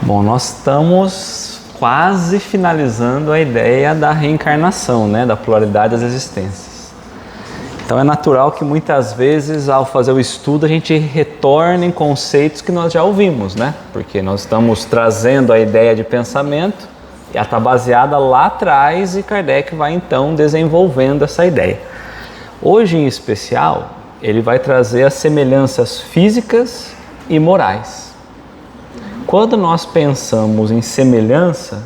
Bom, nós estamos quase finalizando a ideia da reencarnação, né? Da pluralidade das existências. Então é natural que muitas vezes ao fazer o estudo a gente retorne em conceitos que nós já ouvimos, né? Porque nós estamos trazendo a ideia de pensamento e ela está baseada lá atrás e Kardec vai então desenvolvendo essa ideia. Hoje em especial ele vai trazer as semelhanças físicas e morais. Quando nós pensamos em semelhança,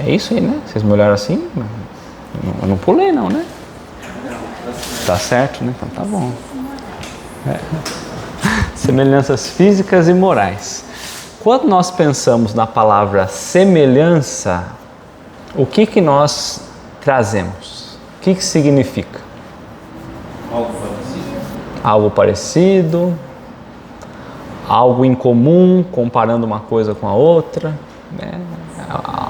é isso aí, né? Vocês me olharam assim? Eu não pulei não, né? Tá certo, né? Então tá bom. Semelhanças físicas e morais. Quando nós pensamos na palavra semelhança, o que nós trazemos? O que significa? Algo parecido. Algo parecido. Algo em comum, comparando uma coisa com a outra, né?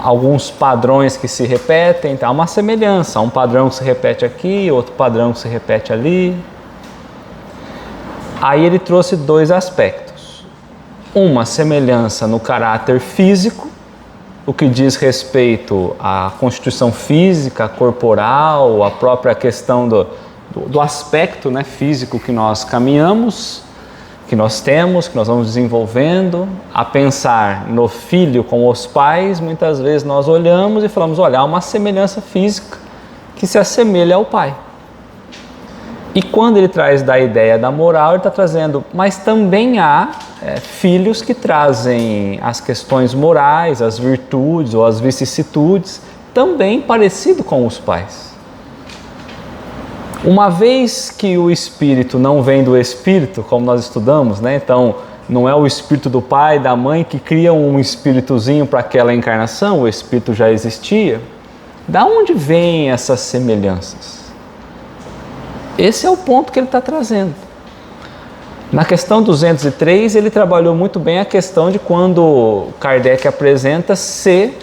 Alguns padrões que se repetem, então há uma semelhança, há um padrão que se repete aqui, outro padrão que se repete ali. Aí ele trouxe dois aspectos. Uma semelhança no caráter físico, o que diz respeito à constituição física, corporal, a própria questão do aspecto, né, físico que nós caminhamos, que nós temos, que nós vamos desenvolvendo. A pensar no filho com os pais, muitas vezes nós olhamos e falamos, olha, há uma semelhança física que se assemelha ao pai. E quando ele traz da ideia da moral, ele está trazendo, mas também há filhos que trazem as questões morais, as virtudes ou as vicissitudes, também parecido com os pais. Uma vez que o espírito não vem do espírito, como nós estudamos, né? Então não é o espírito do pai, da mãe que cria um espíritozinho para aquela encarnação, o espírito já existia. Da onde vêm essas semelhanças? Esse é o ponto que ele está trazendo. Na questão 203, ele trabalhou muito bem a questão de quando Kardec apresenta se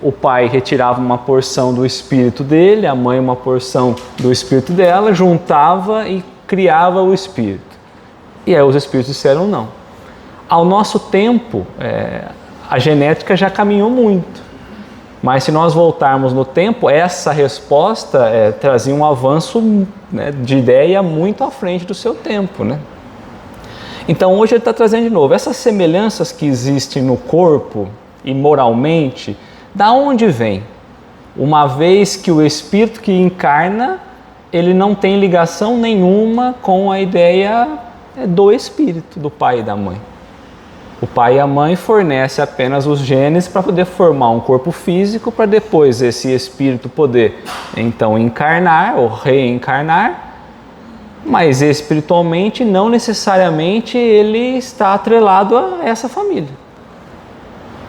o pai retirava uma porção do espírito dele, a mãe uma porção do espírito dela, juntava e criava o espírito. E aí os espíritos disseram não. Ao nosso tempo, a genética já caminhou muito. Mas se nós voltarmos no tempo, essa resposta trazia um avanço, né, de ideia muito à frente do seu tempo, né? Então hoje ele está trazendo de novo essas semelhanças que existem no corpo e moralmente, da onde vem? Uma vez que o espírito que encarna, ele não tem ligação nenhuma com a ideia do espírito, do pai e da mãe. O pai e a mãe fornecem apenas os genes para poder formar um corpo físico, para depois esse espírito poder então encarnar ou reencarnar. Mas espiritualmente, não necessariamente ele está atrelado a essa família.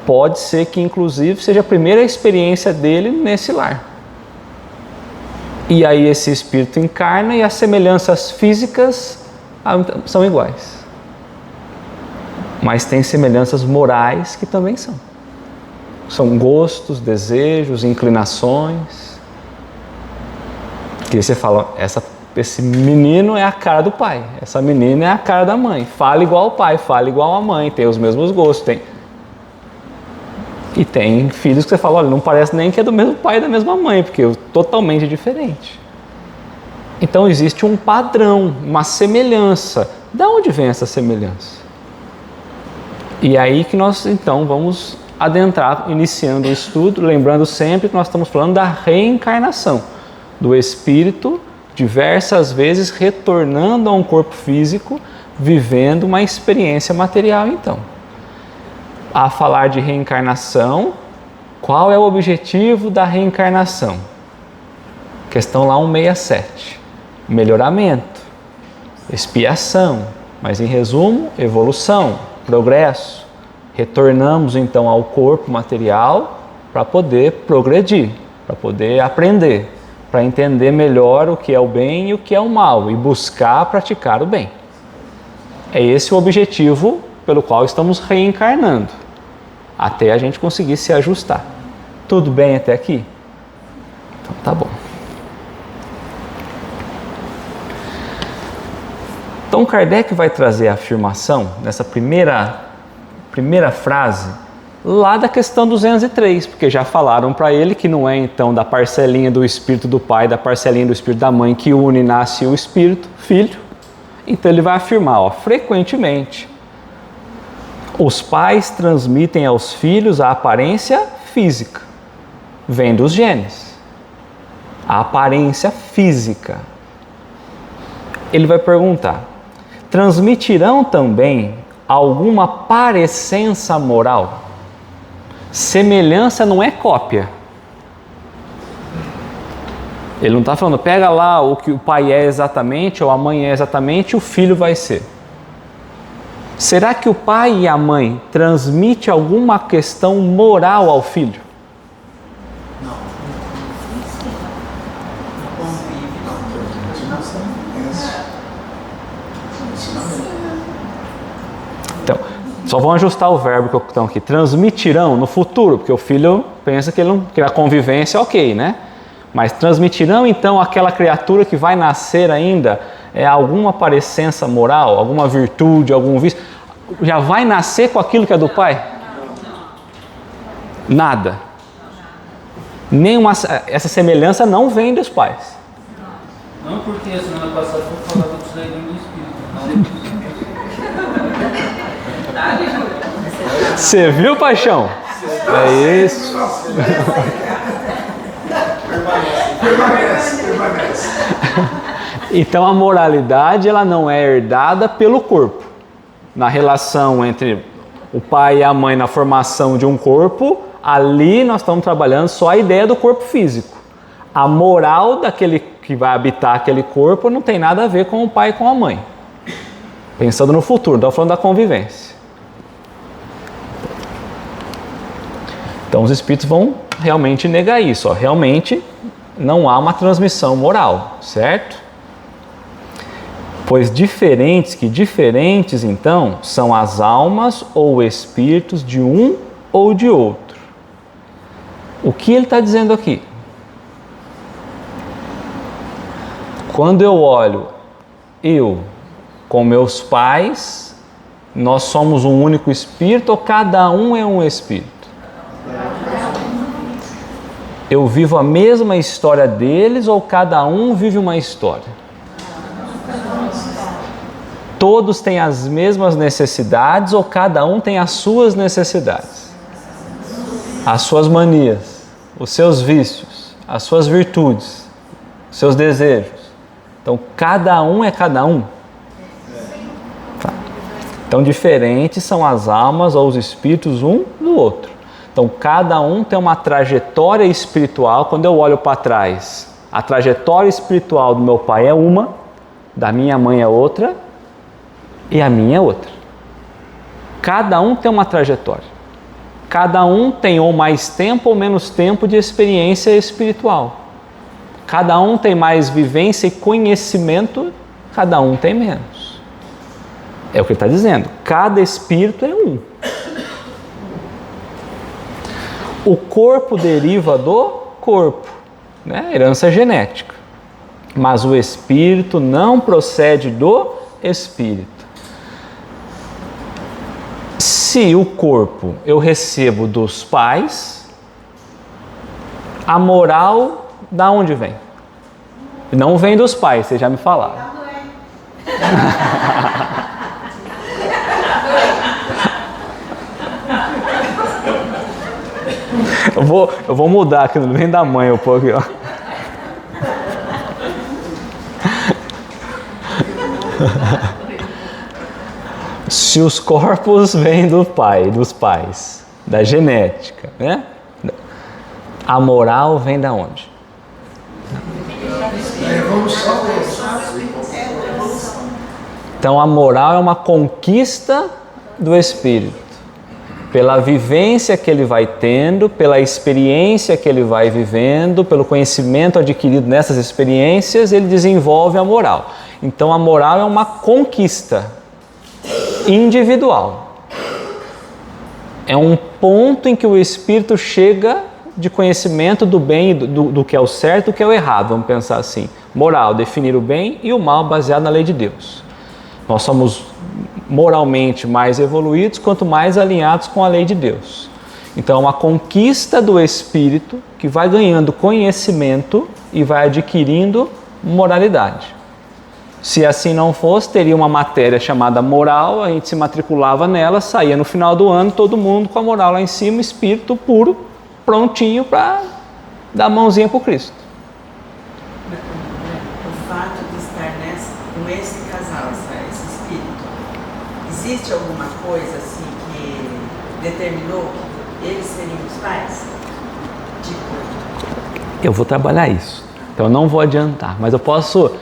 Pode ser que inclusive seja a primeira experiência dele nesse lar. E aí esse espírito encarna e as semelhanças físicas são iguais. Mas tem semelhanças morais que também são. São gostos, desejos, inclinações. Que você fala, esse menino é a cara do pai, essa menina é a cara da mãe, fala igual ao pai, fala igual à mãe, tem os mesmos gostos, E tem filhos que você fala, olha, não parece nem que é do mesmo pai e da mesma mãe, porque é totalmente diferente. Então existe um padrão, uma semelhança. De onde vem essa semelhança? E aí que nós então vamos adentrar, iniciando o estudo, lembrando sempre que nós estamos falando da reencarnação, do espírito diversas vezes retornando a um corpo físico, vivendo uma experiência material então. A falar de reencarnação, qual é o objetivo da reencarnação? Questão lá 167. Melhoramento, expiação, mas em resumo, evolução, progresso. Retornamos então ao corpo material para poder progredir, para poder aprender, para entender melhor o que é o bem e o que é o mal e buscar praticar o bem. É esse o objetivo pelo qual estamos reencarnando, até a gente conseguir se ajustar. Tudo bem até aqui? Então tá bom. Então Kardec vai trazer a afirmação nessa primeira frase Lá da questão 203, porque já falaram para ele que não é então da parcelinha do espírito do pai, da parcelinha do espírito da mãe que une e nasce o espírito, filho. Então ele vai afirmar, frequentemente, os pais transmitem aos filhos a aparência física, vem dos genes. A aparência física. Ele vai perguntar, transmitirão também alguma parecença moral? Semelhança não é cópia. Ele não está falando, pega lá o que o pai é exatamente, ou a mãe é exatamente, o filho vai ser. Será que o pai e a mãe transmitem alguma questão moral ao filho? Então, só vão ajustar o verbo que estão aqui. Transmitirão no futuro, porque o filho pensa que a convivência é ok, né? Mas transmitirão então aquela criatura que vai nascer ainda alguma parecença moral, alguma virtude, algum vício? Já vai nascer com aquilo que é do pai? Nada. Essa semelhança não vem dos pais. Não, porque a semana passada eu falava disso daí do espírito. Você viu, paixão? É isso. Permanece. Então a moralidade ela não é herdada pelo corpo. Na relação entre o pai e a mãe na formação de um corpo, ali nós estamos trabalhando só a ideia do corpo físico. A moral daquele que vai habitar aquele corpo não tem nada a ver com o pai e com a mãe. Pensando no futuro, estamos falando da convivência. Então os espíritos vão realmente negar isso. Realmente não há uma transmissão moral, certo? Pois diferentes então são as almas ou espíritos de um ou de outro. O que ele está dizendo aqui? Quando eu olho eu com meus pais, nós somos um único espírito ou cada um é um espírito? Eu vivo a mesma história deles ou cada um vive uma história? Todos têm as mesmas necessidades ou cada um tem as suas necessidades? As suas manias, os seus vícios, as suas virtudes, os seus desejos. Então, cada um é cada um? Tá. Então, diferentes são as almas ou os espíritos um do outro. Então, cada um tem uma trajetória espiritual. Quando eu olho para trás, a trajetória espiritual do meu pai é uma, da minha mãe é outra e a minha é outra. Cada um tem uma trajetória. Cada um tem ou mais tempo ou menos tempo de experiência espiritual. Cada um tem mais vivência e conhecimento, cada um tem menos. É o que ele está dizendo. Cada espírito é um. O corpo deriva do corpo, né? Herança genética. Mas o espírito não procede do espírito. Se o corpo eu recebo dos pais, a moral da onde vem? Não vem dos pais, vocês já me falaram. Eu vou mudar aqui, não vem da mãe um pouco, ó. Se os corpos vêm do pai, dos pais, da genética, né? A moral vem da onde? Então a moral é uma conquista do espírito. Pela vivência que ele vai tendo, pela experiência que ele vai vivendo, pelo conhecimento adquirido nessas experiências, ele desenvolve a moral. Então a moral é uma conquista individual. É um ponto em que o espírito chega de conhecimento do bem, do que é o certo e do que é o errado, vamos pensar assim. Moral, definir o bem e o mal baseado na lei de Deus. Nós somos moralmente mais evoluídos quanto mais alinhados com a lei de Deus. Então é uma conquista do espírito que vai ganhando conhecimento e vai adquirindo moralidade. Se assim não fosse, teria uma matéria chamada moral, a gente se matriculava nela, saía no final do ano, todo mundo com a moral lá em cima, espírito puro, prontinho para dar a mãozinha para o Cristo. O fato de estar com esse casal, esse espírito, existe alguma coisa assim que determinou que eles seriam os pais? Tipo... Eu vou trabalhar isso, então eu não vou adiantar, mas eu posso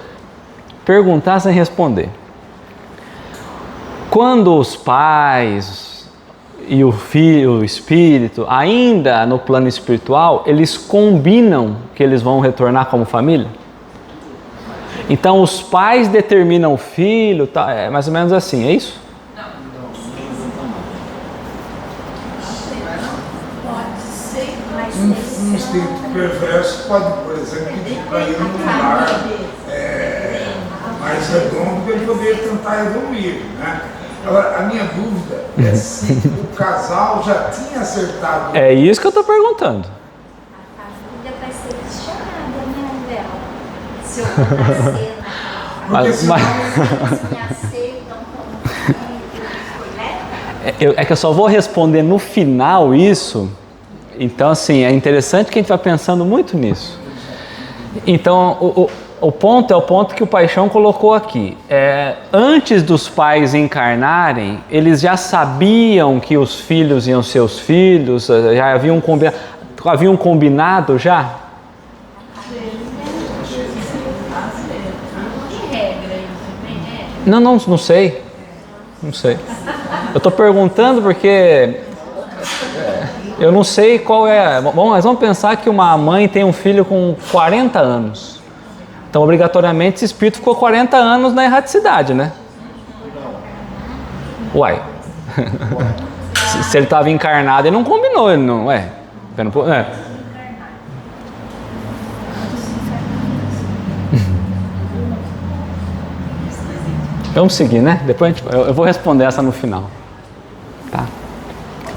perguntar sem responder. Quando os pais e o filho, o espírito, ainda no plano espiritual, eles combinam que eles vão retornar como família? Então os pais determinam o filho, tá, é mais ou menos assim, é isso? Um espírito perverso pode, por exemplo, pedir para ele num lar mais redondo para ele poder tentar evoluir, né? Agora, a minha dúvida é se o casal já tinha acertado. É isso que eu estou perguntando. A família vai ser questionada, né, Bela? Se eu vou nascer Porque senão... se me aceitam como filho, né? É que eu só vou responder no final isso. Então, assim, é interessante que a gente vai pensando muito nisso. Então, o ponto é o ponto que o Paixão colocou aqui. Antes dos pais encarnarem, eles já sabiam que os filhos iam ser os filhos, já haviam combinado já? Não sei. Não sei. Eu estou perguntando porque eu não sei qual é. Bom, mas vamos pensar que uma mãe tem um filho com 40 anos. Então, obrigatoriamente, esse espírito ficou 40 anos na erraticidade, né? Uai. Se ele estava encarnado, ele não combinou, ele não é. Vamos seguir, né? Depois eu vou responder essa no final. Tá?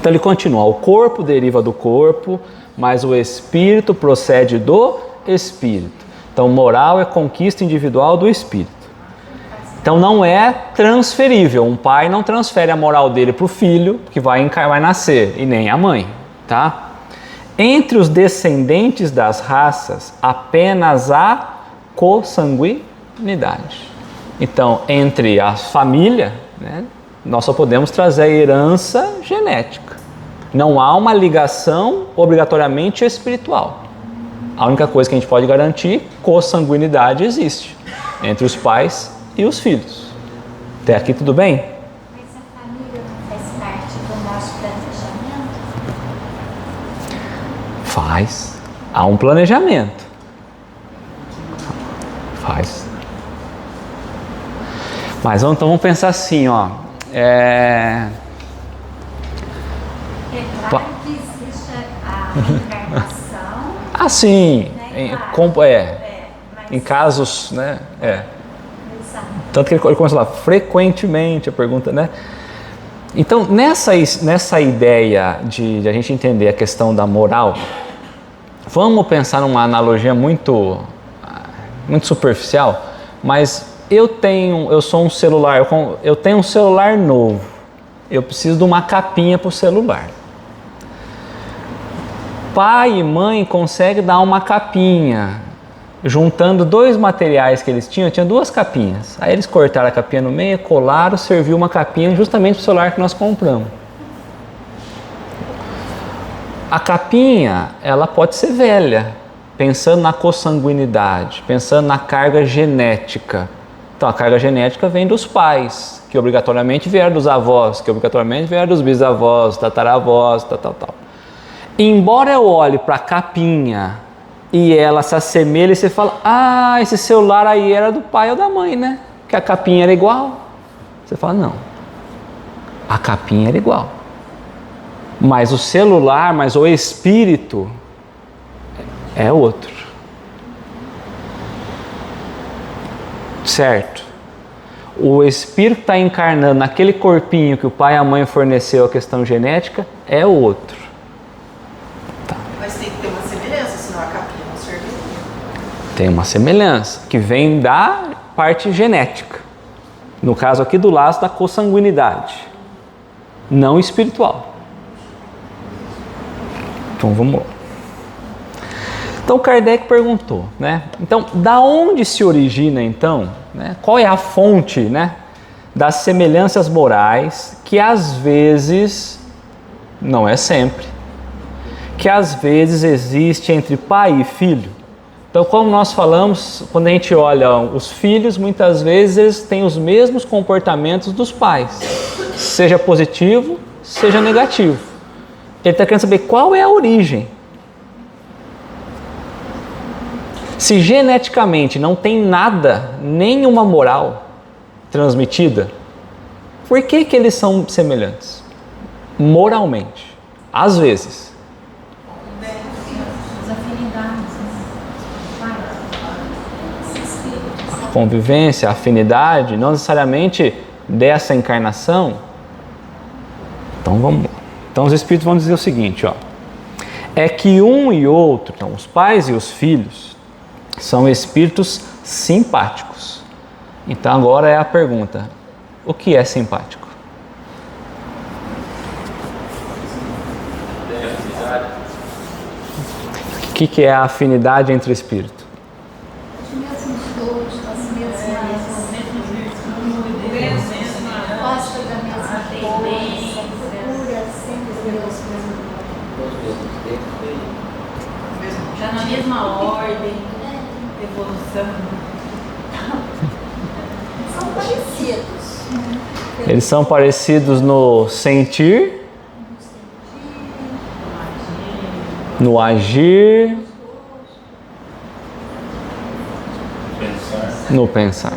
Então ele continua. O corpo deriva do corpo, mas o espírito procede do espírito. Então, moral é conquista individual do espírito. Então, não é transferível. Um pai não transfere a moral dele para o filho que vai nascer, e nem a mãe. Tá? Entre os descendentes das raças, apenas há consanguinidade. Então, entre a família, né, nós só podemos trazer a herança genética. Não há uma ligação obrigatoriamente espiritual. A única coisa que a gente pode garantir, consanguinidade existe entre os pais e os filhos. Até aqui tudo bem? Mas a família não faz parte do nosso planejamento? Faz. Há um planejamento. Faz. Mas então vamos pensar assim, ó. É claro que existe a reencarnação. Ah, sim. Né? Em casos, né? Exato. Tanto que ele começa lá, frequentemente a pergunta, né? Então, nessa ideia de a gente entender a questão da moral, vamos pensar numa analogia muito superficial, mas eu sou um celular, eu tenho um celular novo, eu preciso de uma capinha para o celular. Pai e mãe conseguem dar uma capinha, juntando dois materiais que eles tinham duas capinhas. Aí eles cortaram a capinha no meio, colaram, serviu uma capinha justamente para o celular que nós compramos. A capinha, ela pode ser velha, pensando na consanguinidade, pensando na carga genética. Então, a carga genética vem dos pais, que obrigatoriamente vieram dos avós, que obrigatoriamente vieram dos bisavós, tataravós, tal. Embora eu olhe para a capinha e ela se assemelhe, e você fala, esse celular aí era do pai ou da mãe, né? Que a capinha era igual. Você fala, não, a capinha era igual. Mas o celular, mas o espírito é outro. Certo? O espírito está encarnando naquele corpinho que o pai e a mãe forneceu a questão genética, é outro. Tem uma semelhança que vem da parte genética. No caso aqui do laço da consanguinidade, não espiritual. Então vamos lá. Então Kardec perguntou, né? Então, da onde se origina então, né? Qual é a fonte, né, das semelhanças morais que às vezes, não é sempre, que às vezes existe entre pai e filho? Então, como nós falamos, quando a gente olha os filhos, muitas vezes eles têm os mesmos comportamentos dos pais, seja positivo, seja negativo. Ele está querendo saber qual é a origem. Se geneticamente não tem nada, nenhuma moral transmitida, por que que eles são semelhantes? Moralmente, às vezes. As afinidades. A convivência, a afinidade, não necessariamente dessa encarnação. Então vamos lá. Então os espíritos vão dizer o seguinte, ó. É que um e outro, então os pais e os filhos, são espíritos simpáticos. Então agora é a pergunta: o que é simpático? O que é a afinidade entre o espírito? Os mesmos gostos, as mesmas gosta da mesma coisa, procura sempre Deus Já na mesma ordem, evolução. são parecidos. Eles são parecidos no sentir, no agir, no pensar.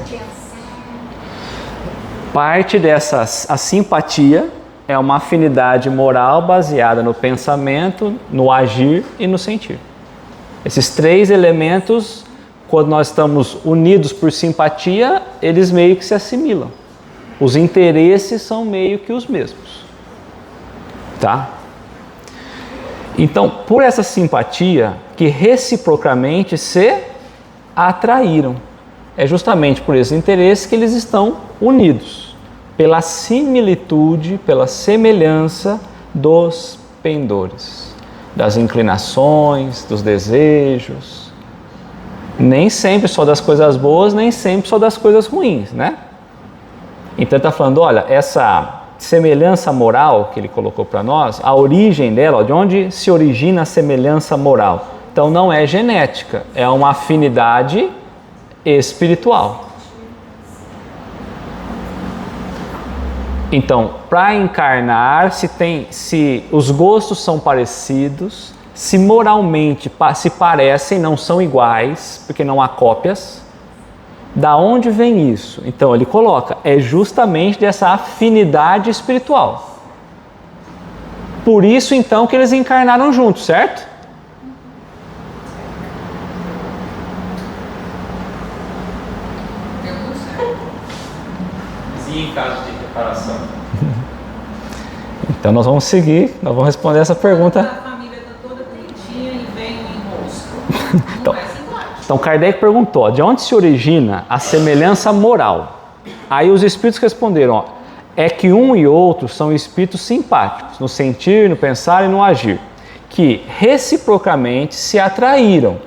Parte dessa a simpatia é uma afinidade moral baseada no pensamento, no agir e no sentir. Esses três elementos, quando nós estamos unidos por simpatia, eles meio que se assimilam. Os interesses são meio que os mesmos. Tá? Então, por essa simpatia, que reciprocamente se atraíram. É justamente por esse interesse que eles estão unidos. Pela similitude, pela semelhança dos pendores, das inclinações, dos desejos. Nem sempre só das coisas boas, nem sempre só das coisas ruins, né? Então ele está falando, olha, essa semelhança moral que ele colocou para nós, a origem dela, de onde se origina a semelhança moral? Então não é genética, é uma afinidade espiritual. Então, para encarnar, se os gostos são parecidos, se moralmente se parecem, não são iguais, porque não há cópias, da onde vem isso? Então ele coloca, é justamente dessa afinidade espiritual. Por isso então que eles encarnaram juntos, certo? E em caso de reparação? Então nós vamos seguir, nós vamos responder essa pergunta. A família está toda bonitinha e vem um enrosco. Não é simpático. Então Kardec perguntou, de onde se origina a semelhança moral? Aí os espíritos responderam, ó, é que um e outro são espíritos simpáticos, no sentir, no pensar e no agir, que reciprocamente se atraíram.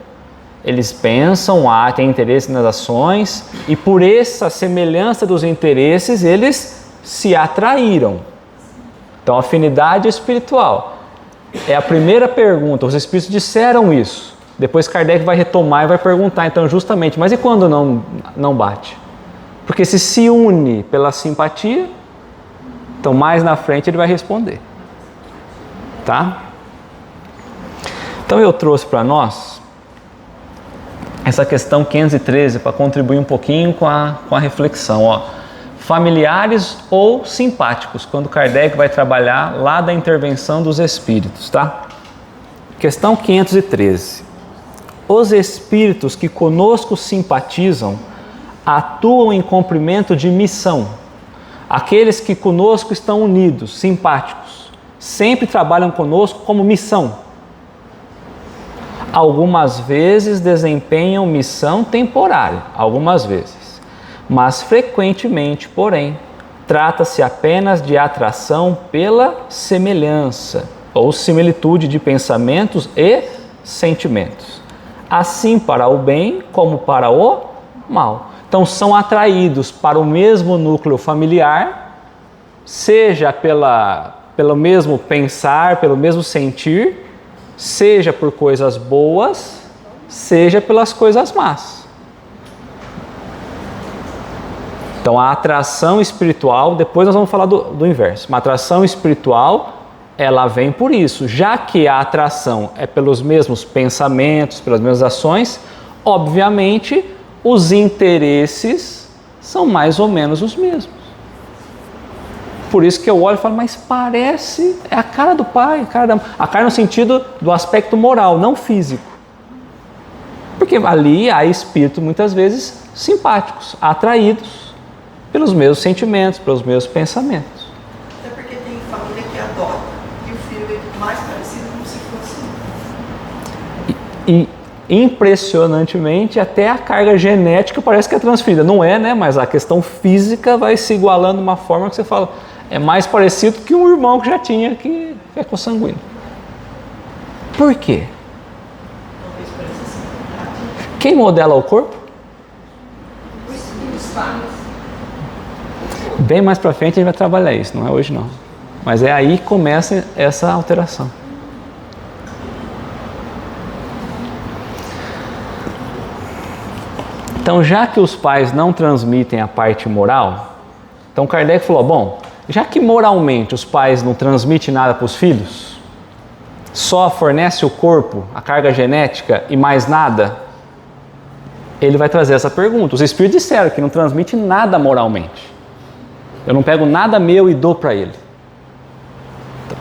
Eles pensam, têm interesse nas ações, e por essa semelhança dos interesses, eles se atraíram. Então, afinidade espiritual. É a primeira pergunta, os espíritos disseram isso. Depois Kardec vai retomar e vai perguntar, então, justamente, mas e quando não bate? Porque se une pela simpatia, então mais na frente ele vai responder. Tá? Então eu trouxe para nós essa questão 513 para contribuir um pouquinho com a reflexão. Ó. Familiares ou simpáticos, quando Kardec vai trabalhar lá da intervenção dos espíritos. Tá? Questão 513. Os espíritos que conosco simpatizam atuam em cumprimento de missão. Aqueles que conosco estão unidos, simpáticos, sempre trabalham conosco como missão. Algumas vezes desempenham missão temporária, algumas vezes, mas frequentemente, porém, trata-se apenas de atração pela semelhança ou similitude de pensamentos e sentimentos, assim para o bem como para o mal. Então são atraídos para o mesmo núcleo familiar, seja pelo mesmo pensar, pelo mesmo sentir, seja por coisas boas, seja pelas coisas más. Então a atração espiritual, depois nós vamos falar do inverso, uma atração espiritual, ela vem por isso, já que a atração é pelos mesmos pensamentos, pelas mesmas ações, obviamente os interesses são mais ou menos os mesmos. Por isso que eu olho e falo, mas parece, é a cara do pai, a cara no sentido do aspecto moral, não físico. Porque ali há espíritos muitas vezes simpáticos, atraídos pelos mesmos sentimentos, pelos mesmos pensamentos. Até porque tem família que adota e o filho é mais parecido como se fosse. E impressionantemente, até a carga genética parece que é transferida. Não é, né? Mas a questão física vai se igualando de uma forma que você fala, é mais parecido que um irmão que já tinha, que é consanguíneo. Por quê? Quem modela o corpo? Bem mais para frente a gente vai trabalhar isso, não é hoje não. Mas é aí que começa essa alteração. Então, já que os pais não transmitem a parte moral, então Kardec falou, bom, já que moralmente os pais não transmitem nada para os filhos, só fornece o corpo, a carga genética e mais nada, ele vai trazer essa pergunta. Os espíritos disseram que não transmite nada moralmente. Eu não pego nada meu e dou para ele.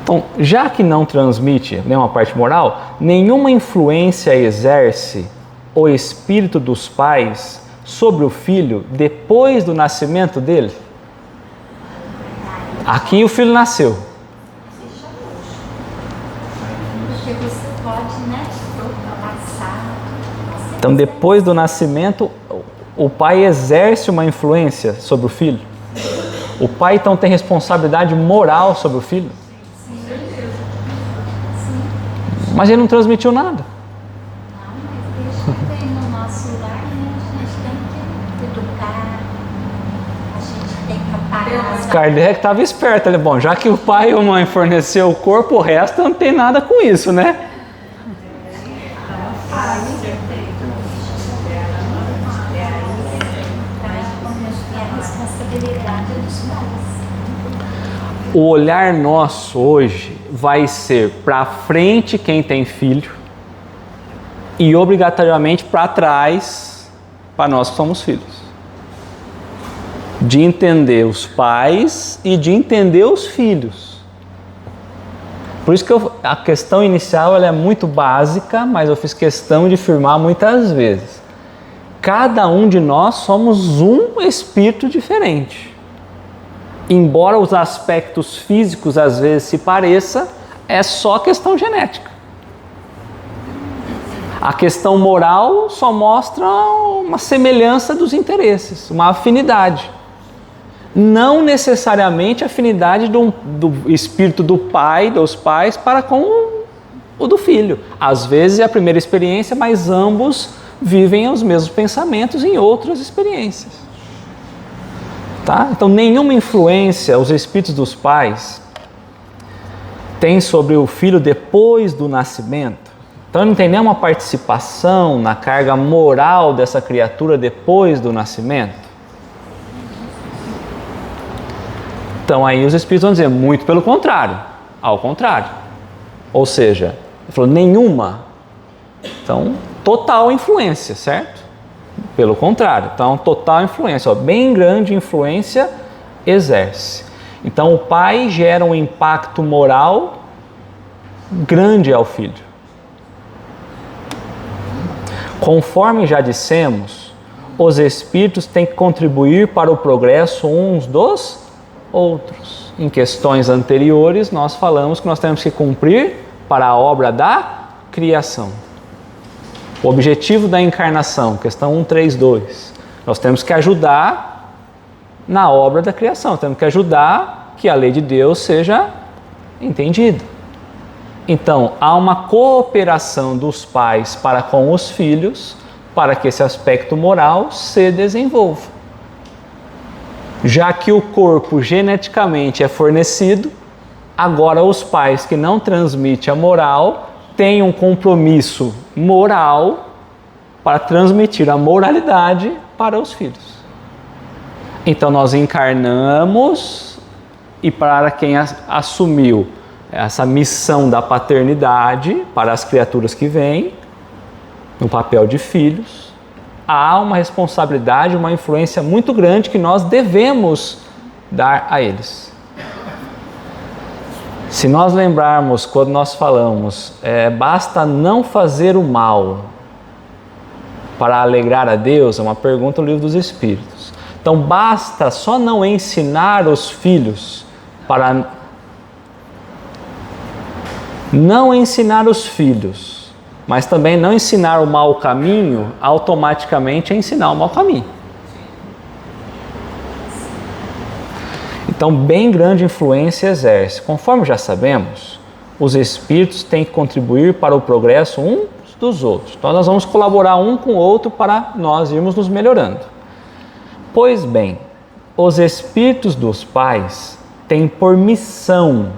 Então, já que não transmite nenhuma parte moral, nenhuma influência exerce o espírito dos pais sobre o filho depois do nascimento dele? Aqui o filho nasceu. Porque você pode, né, passar. Então, depois do nascimento, o pai exerce uma influência sobre o filho? O pai, então, tem responsabilidade moral sobre o filho? Sim. Mas ele não transmitiu nada. Não, mas deixa bem no nosso lar, né? A gente tem que educar, a gente tem que apagar. Kardec estava esperto, ele, bom, já que o pai e a mãe forneceu o corpo, o resto não tem nada com isso, né? O olhar nosso hoje vai ser para frente quem tem filho e obrigatoriamente para trás para nós que somos filhos. De entender os pais e de entender os filhos. Por isso que a questão inicial ela é muito básica, mas eu fiz questão de afirmar muitas vezes. Cada um de nós somos um espírito diferente. Embora os aspectos físicos às vezes se pareçam, é só questão genética. A questão moral só mostra uma semelhança dos interesses, uma afinidade. Não necessariamente a afinidade do espírito do pai, dos pais, para com o do filho. Às vezes é a primeira experiência, mas ambos vivem os mesmos pensamentos em outras experiências. Tá? Então, nenhuma influência os espíritos dos pais têm sobre o filho depois do nascimento. Então, não tem nenhuma participação na carga moral dessa criatura depois do nascimento. Então, aí os espíritos vão dizer, muito pelo contrário, ao contrário. Ou seja, ele falou, nenhuma. Então, total influência, certo? Pelo contrário, então total influência, bem grande influência exerce. Então o pai gera um impacto moral grande ao filho. Conforme já dissemos, os espíritos têm que contribuir para o progresso uns dos outros. Em questões anteriores nós falamos que nós temos que cumprir para a obra da criação. O objetivo da encarnação, questão 132, nós temos que ajudar na obra da criação, temos que ajudar que a lei de Deus seja entendida. Então, há uma cooperação dos pais para com os filhos, para que esse aspecto moral se desenvolva. Já que o corpo geneticamente é fornecido, agora os pais que não transmitem a moral têm um compromisso moral para transmitir a moralidade para os filhos. Então nós encarnamos e para quem assumiu essa missão da paternidade para as criaturas que vêm, no papel de filhos, há uma responsabilidade, uma influência muito grande que nós devemos dar a eles. Se nós lembrarmos, quando nós falamos, basta não fazer o mal para alegrar a Deus, é uma pergunta no Livro dos Espíritos. Então basta só não ensinar os filhos para... Não ensinar os filhos, mas também não ensinar o mau caminho, automaticamente é ensinar o mau caminho. Então, bem grande influência exerce. Conforme já sabemos, os espíritos têm que contribuir para o progresso uns dos outros. Então, nós vamos colaborar um com o outro para nós irmos nos melhorando. Pois bem, os espíritos dos pais têm por missão.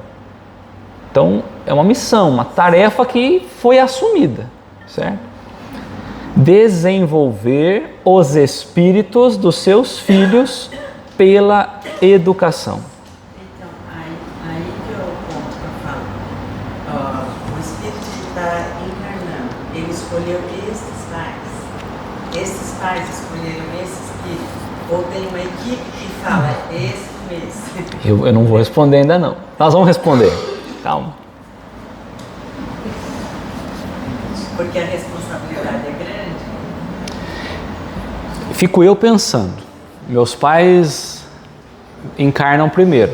Então, é uma missão, uma tarefa que foi assumida, certo? Desenvolver os espíritos dos seus filhos pela educação. Então, aí que é o ponto que eu falo. O espírito que está encarnando, ele escolheu esses pais escolheram esse espírito, ou tem uma equipe que fala esse mesmo? Eu não vou responder ainda não. Nós vamos responder. Calma. Porque a responsabilidade é grande. Fico eu pensando. Meus pais encarnam primeiro.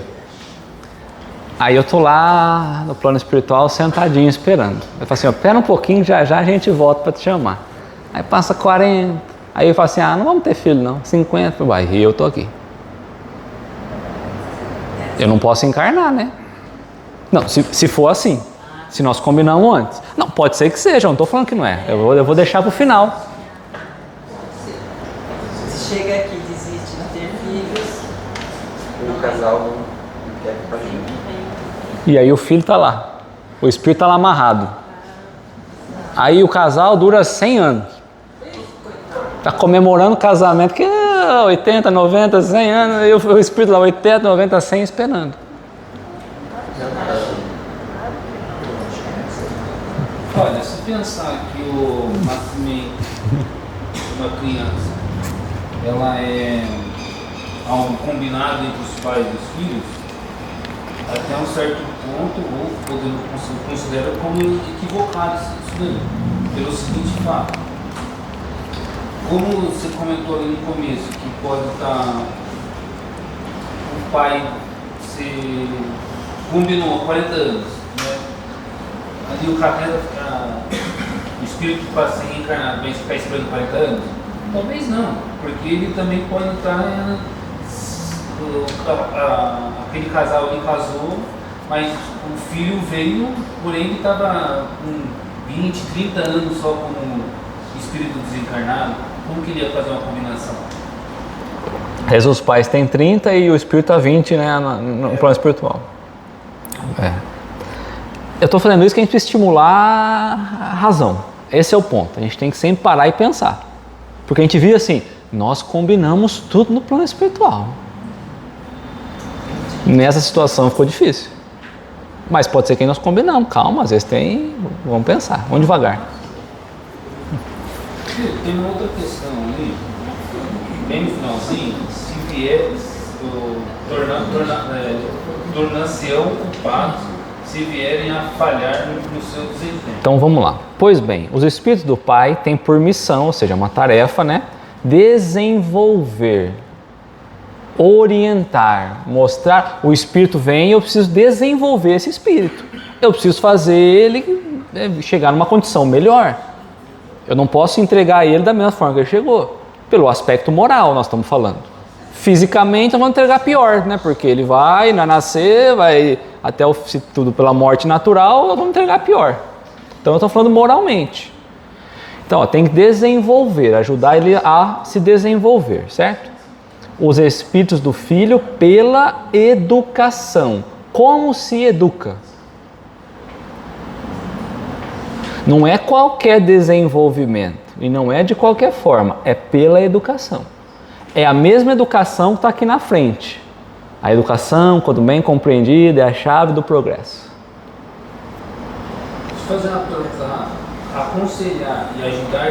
Aí eu tô lá no plano espiritual sentadinho esperando. Eu falo assim, espera um pouquinho, já a gente volta para te chamar. Aí passa 40. Aí eu falo assim, não vamos ter filho não. 50, vai. E eu tô aqui. Eu não posso encarnar, né? Não, se for assim. Se nós combinamos antes. Não, pode ser que seja, eu não estou falando que não é. Eu vou deixar para o final. Se chega aqui e desiste de ter filhos... O casal não quer fazer. E aí o filho está lá. O espírito está lá amarrado. Aí o casal dura 100 anos. Está comemorando o casamento, que 80, 90, 100 anos. E o espírito lá, 80, 90, 100 esperando. Olha, se pensar que o nascimento de uma criança, ela há um combinado entre os pais e os filhos, até um certo ponto, ou podemos considerar como equivocado isso daí, pelo seguinte fato. Como você comentou ali no começo, que pode estar o pai se combinou há 40 anos, né? Ali o capeta, o espírito para ser reencarnado, vai ficar esperando 40 anos? Talvez não, porque ele também pode estar, aquele casal ali casou, mas o filho veio, porém ele estava com 20, 30 anos só como espírito desencarnado. Como que ele ia fazer uma combinação? Os pais têm 30 e o espírito está 20, né, no plano espiritual. Eu estou fazendo isso que a gente precisa estimular a razão. Esse é o ponto. A gente tem que sempre parar e pensar. Porque a gente via assim, nós combinamos tudo no plano espiritual. Nessa situação ficou difícil. Mas pode ser que nós combinamos. Calma, às vezes tem... Vamos pensar. Vamos devagar. Tem uma outra questão ali, bem no finalzinho, se vier tornar-se-ão culpados se vierem a falhar no seu desempenho. Então vamos lá. Pois bem, os espíritos do Pai têm por missão, ou seja, uma tarefa, né? Desenvolver, orientar, mostrar. O espírito vem e eu preciso desenvolver esse espírito. Eu preciso fazer ele chegar numa condição melhor. Eu não posso entregar ele da mesma forma que ele chegou. Pelo aspecto moral nós estamos falando. Fisicamente nós vamos entregar pior, né? Porque ele vai nascer, vai até se tudo pela morte natural, nós vamos entregar pior. Então eu estou falando moralmente. Então tem que desenvolver, ajudar ele a se desenvolver, certo? Os espíritos do filho pela educação. Como se educa? Não é qualquer desenvolvimento e não é de qualquer forma, é pela educação. É a mesma educação que está aqui na frente. A educação, quando bem compreendida, é a chave do progresso. Deixa eu fazer uma pergunta. Aconselhar e ajudar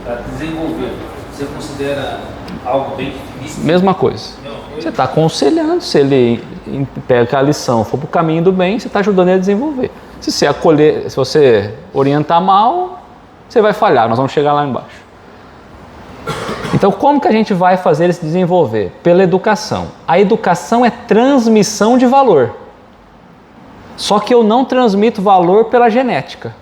a desenvolver, você considera algo bem difícil? Mesma coisa. Você está aconselhando, se ele pega a lição, for para o caminho do bem, você está ajudando ele a desenvolver. Se você acolher, se você orientar mal, você vai falhar, nós vamos chegar lá embaixo. Então, como que a gente vai fazer ele se desenvolver? Pela educação. A educação é transmissão de valor. Só que eu não transmito valor pela genética.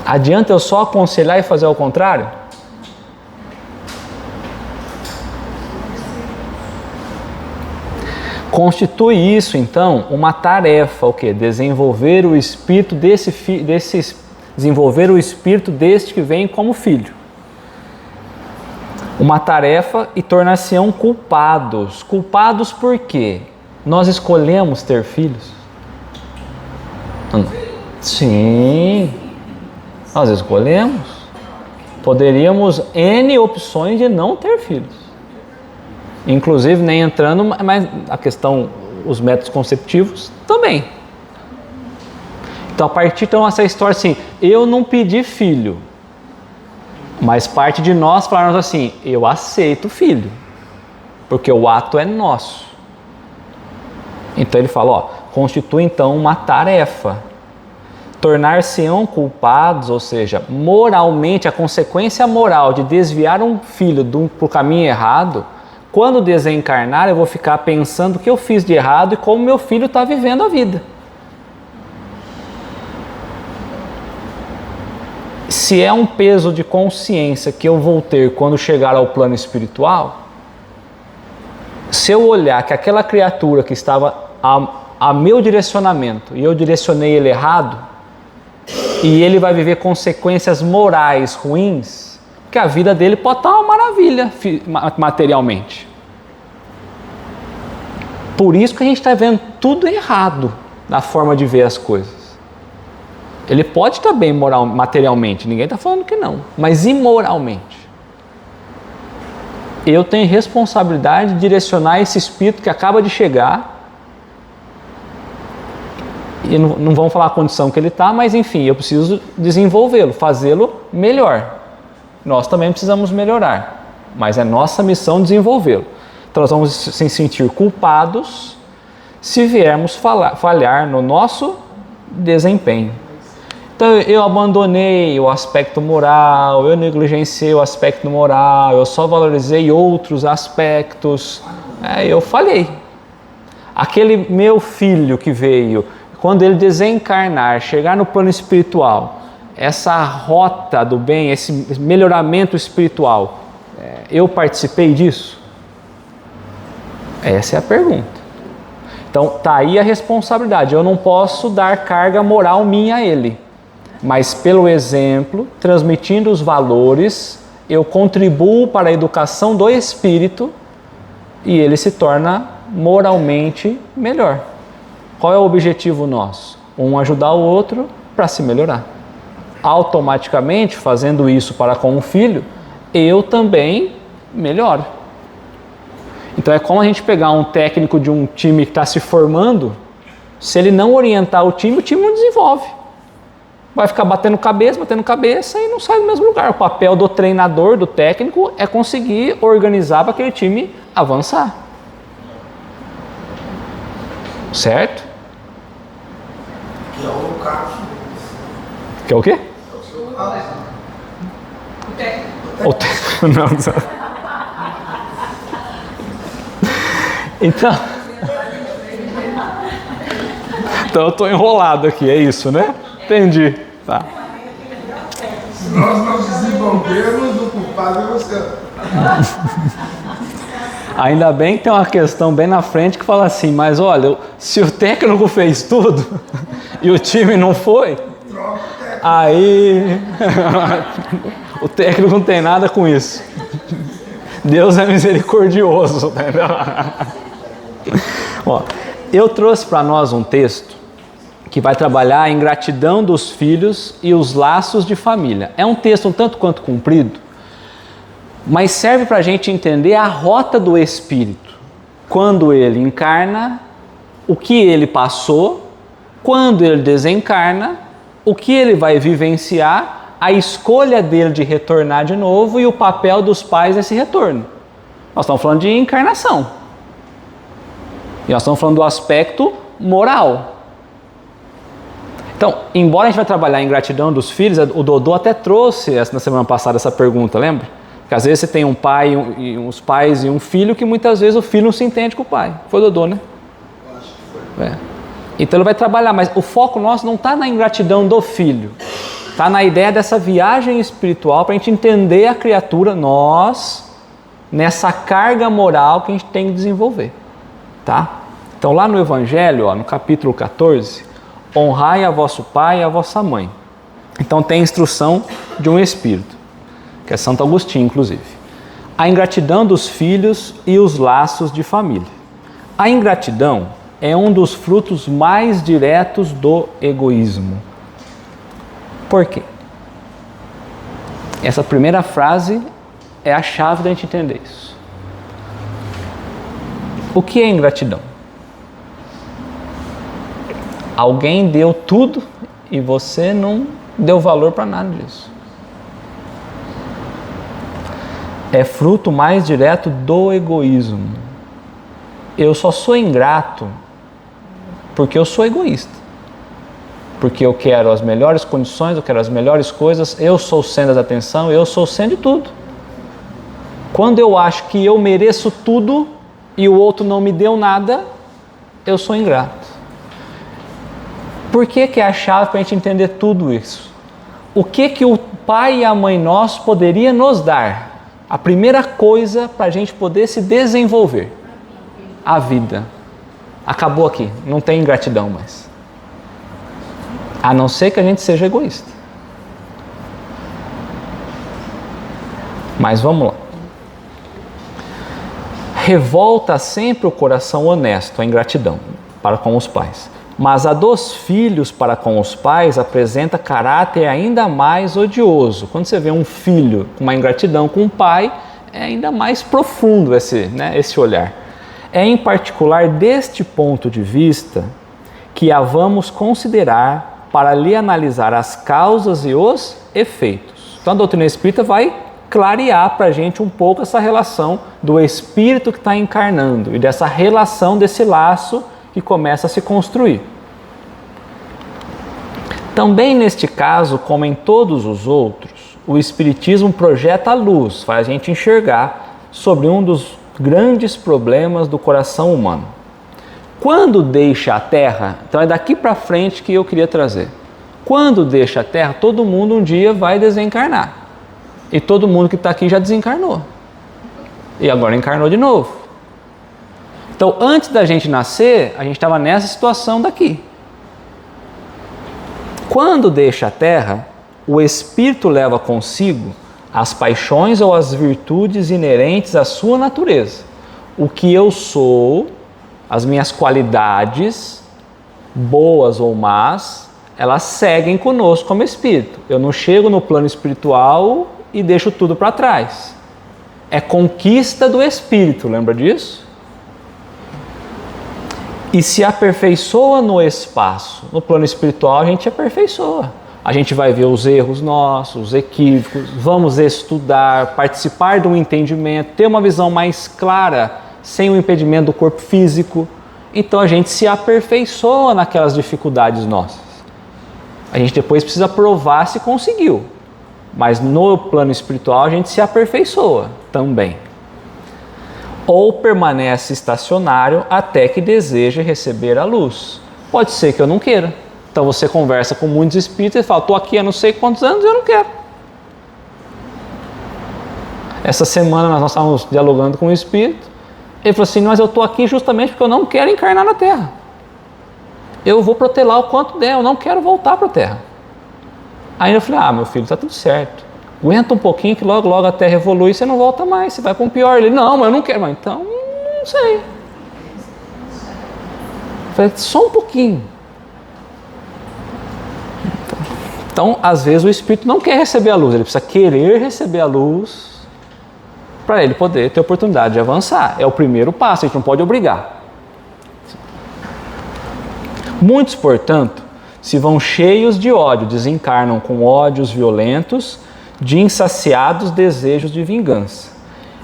Adianta eu só aconselhar e fazer ao contrário? Constitui isso, então, uma tarefa, o quê? Desenvolver o espírito desenvolver o espírito deste que vem como filho. Uma tarefa e tornar-se-ão culpados. Culpados por quê? Nós escolhemos ter filhos? Sim, nós escolhemos. Poderíamos N opções de não ter filhos. Inclusive, nem entrando, mas a questão, os métodos conceptivos também. Então, a partir dessa história assim, eu não pedi filho, mas parte de nós falarmos assim, eu aceito filho, porque o ato é nosso. Então ele fala, ó, constitui então uma tarefa, tornar-se-ão culpados, ou seja, moralmente, a consequência moral de desviar um filho para o caminho errado. Quando desencarnar, eu vou ficar pensando o que eu fiz de errado e como meu filho está vivendo a vida. Se é um peso de consciência que eu vou ter quando chegar ao plano espiritual, se eu olhar que aquela criatura que estava a meu direcionamento e eu direcionei ele errado, e ele vai viver consequências morais ruins, que a vida dele pode estar uma maravilha materialmente. Por isso que a gente está vendo tudo errado na forma de ver as coisas. Ele pode estar bem materialmente, ninguém está falando que não, mas imoralmente. Eu tenho responsabilidade de direcionar esse espírito que acaba de chegar, e não vamos falar a condição que ele está, mas enfim, eu preciso desenvolvê-lo, fazê-lo melhor. Nós também precisamos melhorar, mas é nossa missão desenvolvê-lo. Então nós vamos se sentir culpados se viermos falhar no nosso desempenho. Então eu abandonei o aspecto moral, eu negligenciei o aspecto moral, eu só valorizei outros aspectos, eu falhei. Aquele meu filho que veio, quando ele desencarnar, chegar no plano espiritual, essa rota do bem, esse melhoramento espiritual, eu participei disso? Essa é a pergunta. Então está aí a responsabilidade, eu não posso dar carga moral minha a ele, mas pelo exemplo, transmitindo os valores, eu contribuo para a educação do espírito e ele se torna moralmente melhor. Qual é o objetivo nosso? Um ajudar o outro para se melhorar. Automaticamente, fazendo isso para com o filho, eu também melhoro. Então é como a gente pegar um técnico de um time que está se formando, se ele não orientar o time não desenvolve. Vai ficar batendo cabeça e não sai do mesmo lugar. O papel do treinador, do técnico, é conseguir organizar para aquele time avançar. Certo? Que é o caso. Que é o quê? O técnico. O técnico, não. Então, Então eu estou enrolado aqui, é isso, né? Entendi. Tá. Se nós não desenvolvermos, o culpado é você. Ainda bem que tem uma questão bem na frente que fala assim, mas olha, se o técnico fez tudo e o time não foi, aí o técnico não tem nada com isso. Deus é misericordioso, entendeu? Ó, eu trouxe para nós um texto que vai trabalhar a ingratidão dos filhos e os laços de família. É um texto um tanto quanto comprido, mas serve para a gente entender a rota do Espírito. Quando ele encarna, o que ele passou, quando ele desencarna, o que ele vai vivenciar, a escolha dele de retornar de novo e o papel dos pais nesse retorno. Nós estamos falando de encarnação. E nós estamos falando do aspecto moral. Então, embora a gente vai trabalhar a ingratidão dos filhos, o Dodô até trouxe na semana passada essa pergunta, lembra? Porque às vezes você tem um pai e uns pais e um filho que muitas vezes o filho não se entende com o pai. Foi o Dodô, né? Eu acho que foi. Então ele vai trabalhar, mas o foco nosso não está na ingratidão do filho. Está na ideia dessa viagem espiritual para a gente entender a criatura, nós, nessa carga moral que a gente tem que desenvolver. Tá? Então lá no Evangelho, no capítulo 14, honrai a vosso pai e a vossa mãe. Então tem a instrução de um espírito, que é Santo Agostinho, inclusive. A ingratidão dos filhos e os laços de família. A ingratidão é um dos frutos mais diretos do egoísmo. Por quê? Essa primeira frase é a chave da gente entender isso. O que é ingratidão? Alguém deu tudo e você não deu valor para nada disso. É fruto mais direto do egoísmo. Eu só sou ingrato porque eu sou egoísta. Porque eu quero as melhores condições, eu quero as melhores coisas, eu sou o centro da atenção, eu sou o centro de tudo. Quando eu acho que eu mereço tudo e o outro não me deu nada, eu sou ingrato. Por que é a chave para a gente entender tudo isso? O que o pai e a mãe nosso poderia nos dar? A primeira coisa para a gente poder se desenvolver. A vida. Acabou aqui, não tem ingratidão mais. A não ser que a gente seja egoísta. Mas vamos lá. Revolta sempre o coração honesto, a ingratidão para com os pais. Mas a dos filhos para com os pais apresenta caráter ainda mais odioso. Quando você vê um filho com uma ingratidão com o pai, é ainda mais profundo esse olhar. É em particular deste ponto de vista que a vamos considerar para lhe analisar as causas e os efeitos. Então a doutrina espírita vai clarear para a gente um pouco essa relação do espírito que está encarnando e dessa relação desse laço que começa a se construir. Também neste caso, como em todos os outros, o Espiritismo projeta a luz, faz a gente enxergar sobre um dos grandes problemas do coração humano. Quando deixa a Terra, então é daqui para frente que eu queria trazer. Quando deixa a Terra, todo mundo um dia vai desencarnar. E todo mundo que está aqui já desencarnou. E agora encarnou de novo. Então, antes da gente nascer, a gente estava nessa situação daqui. Quando deixa a Terra, o Espírito leva consigo as paixões ou as virtudes inerentes à sua natureza. O que eu sou, as minhas qualidades, boas ou más, elas seguem conosco como espírito. Eu não chego no plano espiritual e deixo tudo para trás. É conquista do espírito, lembra disso? E se aperfeiçoa no espaço. No plano espiritual a gente aperfeiçoa. A gente vai ver os erros nossos, os equívocos, vamos estudar, participar de um entendimento, ter uma visão mais clara, sem o impedimento do corpo físico. Então a gente se aperfeiçoa naquelas dificuldades nossas. A gente depois precisa provar se conseguiu. Mas no plano espiritual a gente se aperfeiçoa também. Ou permanece estacionário até que deseje receber a luz. Pode ser que eu não queira. Então você conversa com muitos espíritos e fala, estou aqui há não sei quantos anos e eu não quero. Essa semana nós estávamos dialogando com um espírito. Ele falou assim, mas eu estou aqui justamente porque eu não quero encarnar na Terra. Eu vou protelar o quanto der, eu não quero voltar para a Terra. Aí eu falei, meu filho, está tudo certo. Aguenta um pouquinho que logo, logo a Terra evolui e você não volta mais, você vai para um pior. Ele, não, mas eu não quero. Mas então, não sei. Eu falei, só um pouquinho. Então, às vezes o espírito não quer receber a luz, ele precisa querer receber a luz para ele poder ter oportunidade de avançar. É o primeiro passo, a gente não pode obrigar. Muitos, portanto, se vão cheios de ódio, desencarnam com ódios violentos, de insaciados desejos de vingança.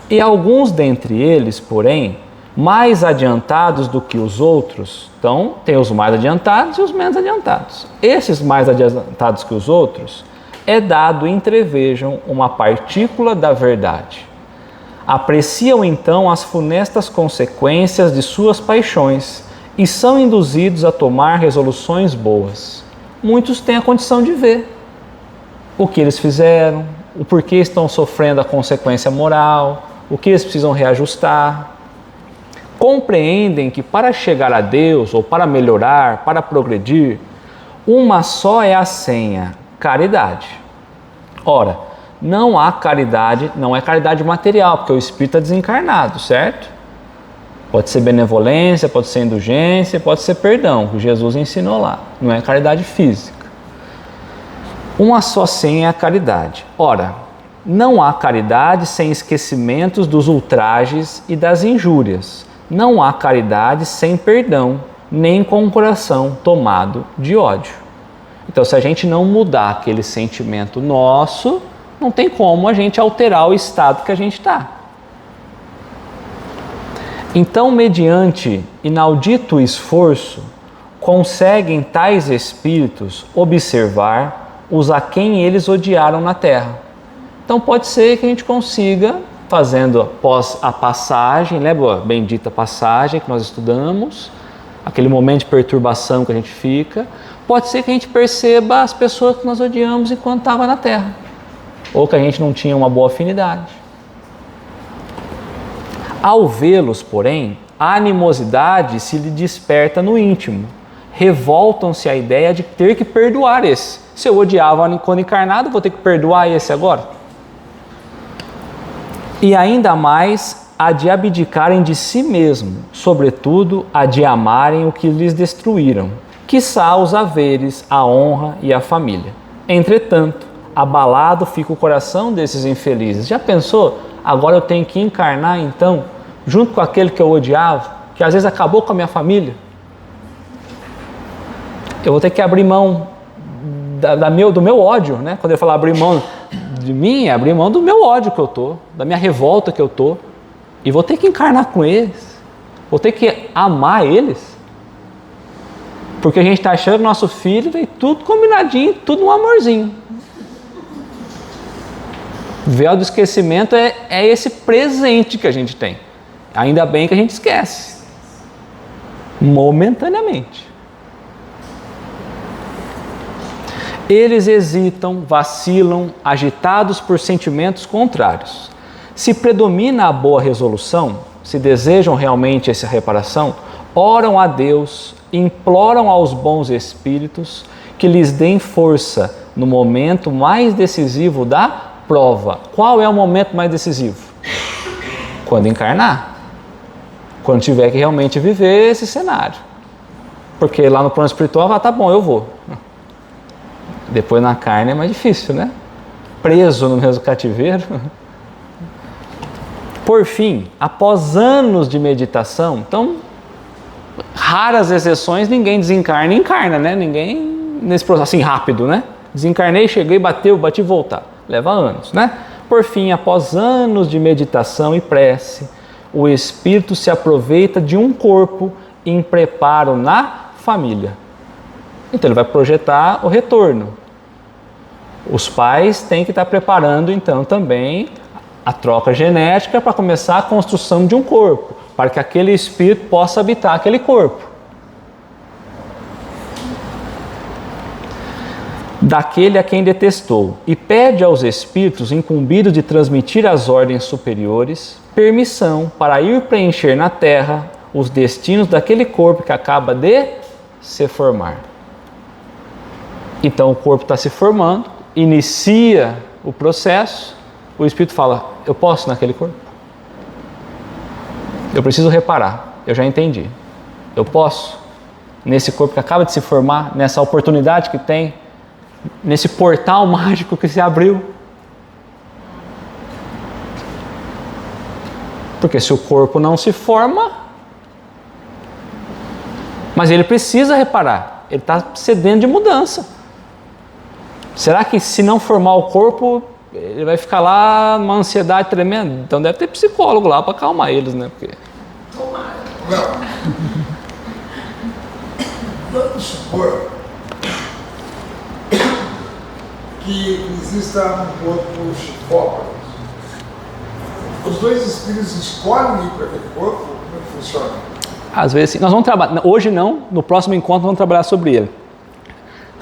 E alguns dentre eles, porém, mais adiantados do que os outros, então tem os mais adiantados e os menos adiantados. Esses mais adiantados que os outros, é dado entrevejam uma partícula da verdade. Apreciam então as funestas consequências de suas paixões e são induzidos a tomar resoluções boas. Muitos têm a condição de ver o que eles fizeram, o porquê estão sofrendo a consequência moral, o que eles precisam reajustar. Compreendem que para chegar a Deus, ou para melhorar, para progredir, uma só é a senha: caridade. Ora, não há caridade, não é caridade material, porque o espírito é desencarnado, certo? Pode ser benevolência, pode ser indulgência, pode ser perdão, que Jesus ensinou lá. Não é caridade física. Uma só senha é a caridade. Ora, não há caridade sem esquecimentos dos ultrajes e das injúrias. Não há caridade sem perdão, nem com o coração tomado de ódio. Então, se a gente não mudar aquele sentimento nosso, não tem como a gente alterar o estado que a gente está. Então, mediante inaudito esforço, conseguem tais espíritos observar os a quem eles odiaram na Terra. Então, pode ser que a gente consiga, fazendo após a passagem, lembra a bendita passagem que nós estudamos, aquele momento de perturbação que a gente fica, pode ser que a gente perceba as pessoas que nós odiamos enquanto estava na Terra, ou que a gente não tinha uma boa afinidade. Ao vê-los, porém, a animosidade se lhe desperta no íntimo. Revoltam-se à ideia de ter que perdoar esse. Se eu odiava quando encarnado, vou ter que perdoar esse agora? E ainda mais a de abdicarem de si mesmo, sobretudo a de amarem o que lhes destruíram, quiçá os haveres, a honra e a família. Entretanto, abalado fica o coração desses infelizes. Já pensou? Agora eu tenho que encarnar então, junto com aquele que eu odiava, que às vezes acabou com a minha família. Eu vou ter que abrir mão do meu ódio, né? Quando eu falar abrir mão de mim, é abrir mão do meu ódio que eu estou, da minha revolta que eu estou. E vou ter que encarnar com eles. Vou ter que amar eles. Porque a gente está achando que nosso filho vem tudo combinadinho, tudo um amorzinho. O véu do esquecimento é esse presente que a gente tem. Ainda bem que a gente esquece. Momentaneamente. Eles hesitam, vacilam, agitados por sentimentos contrários. Se predomina a boa resolução, se desejam realmente essa reparação, oram a Deus, imploram aos bons espíritos que lhes deem força no momento mais decisivo da prova. Qual é o momento mais decisivo? Quando encarnar. Quando tiver que realmente viver esse cenário. Porque lá no plano espiritual, tá bom, eu vou. Depois na carne é mais difícil, né? Preso no mesmo cativeiro. Por fim, após anos de meditação, então, raras exceções, ninguém desencarna e encarna, né? Ninguém nesse processo assim rápido, né? Desencarnei, cheguei, bati e voltar. Leva anos, né? Por fim, após anos de meditação e prece, o espírito se aproveita de um corpo em preparo na família. Então ele vai projetar o retorno. Os pais têm que estar preparando então também a troca genética para começar a construção de um corpo, para que aquele espírito possa habitar aquele corpo. daquele a quem detestou, e pede aos espíritos incumbidos de transmitir às ordens superiores permissão para ir preencher na terra os destinos daquele corpo que acaba de se formar. Então o corpo está se formando, inicia o processo, o espírito fala: eu posso ir naquele corpo? Eu preciso reparar, eu já entendi. Eu posso, nesse corpo que acaba de se formar, nessa oportunidade que tem, nesse portal mágico que se abriu. Porque se o corpo não se forma, mas ele precisa reparar, ele está cedendo de mudança. Será que se não formar o corpo, ele vai ficar lá numa ansiedade tremenda? Então deve ter psicólogo lá para acalmar eles, né? Porque... Vamos supor que exista um corpo chifóparo. Os dois espíritos escolhem ir para aquele corpo? Como é que funciona? Às vezes sim. Nós vamos trabalhar, hoje não, no próximo encontro vamos trabalhar sobre ele.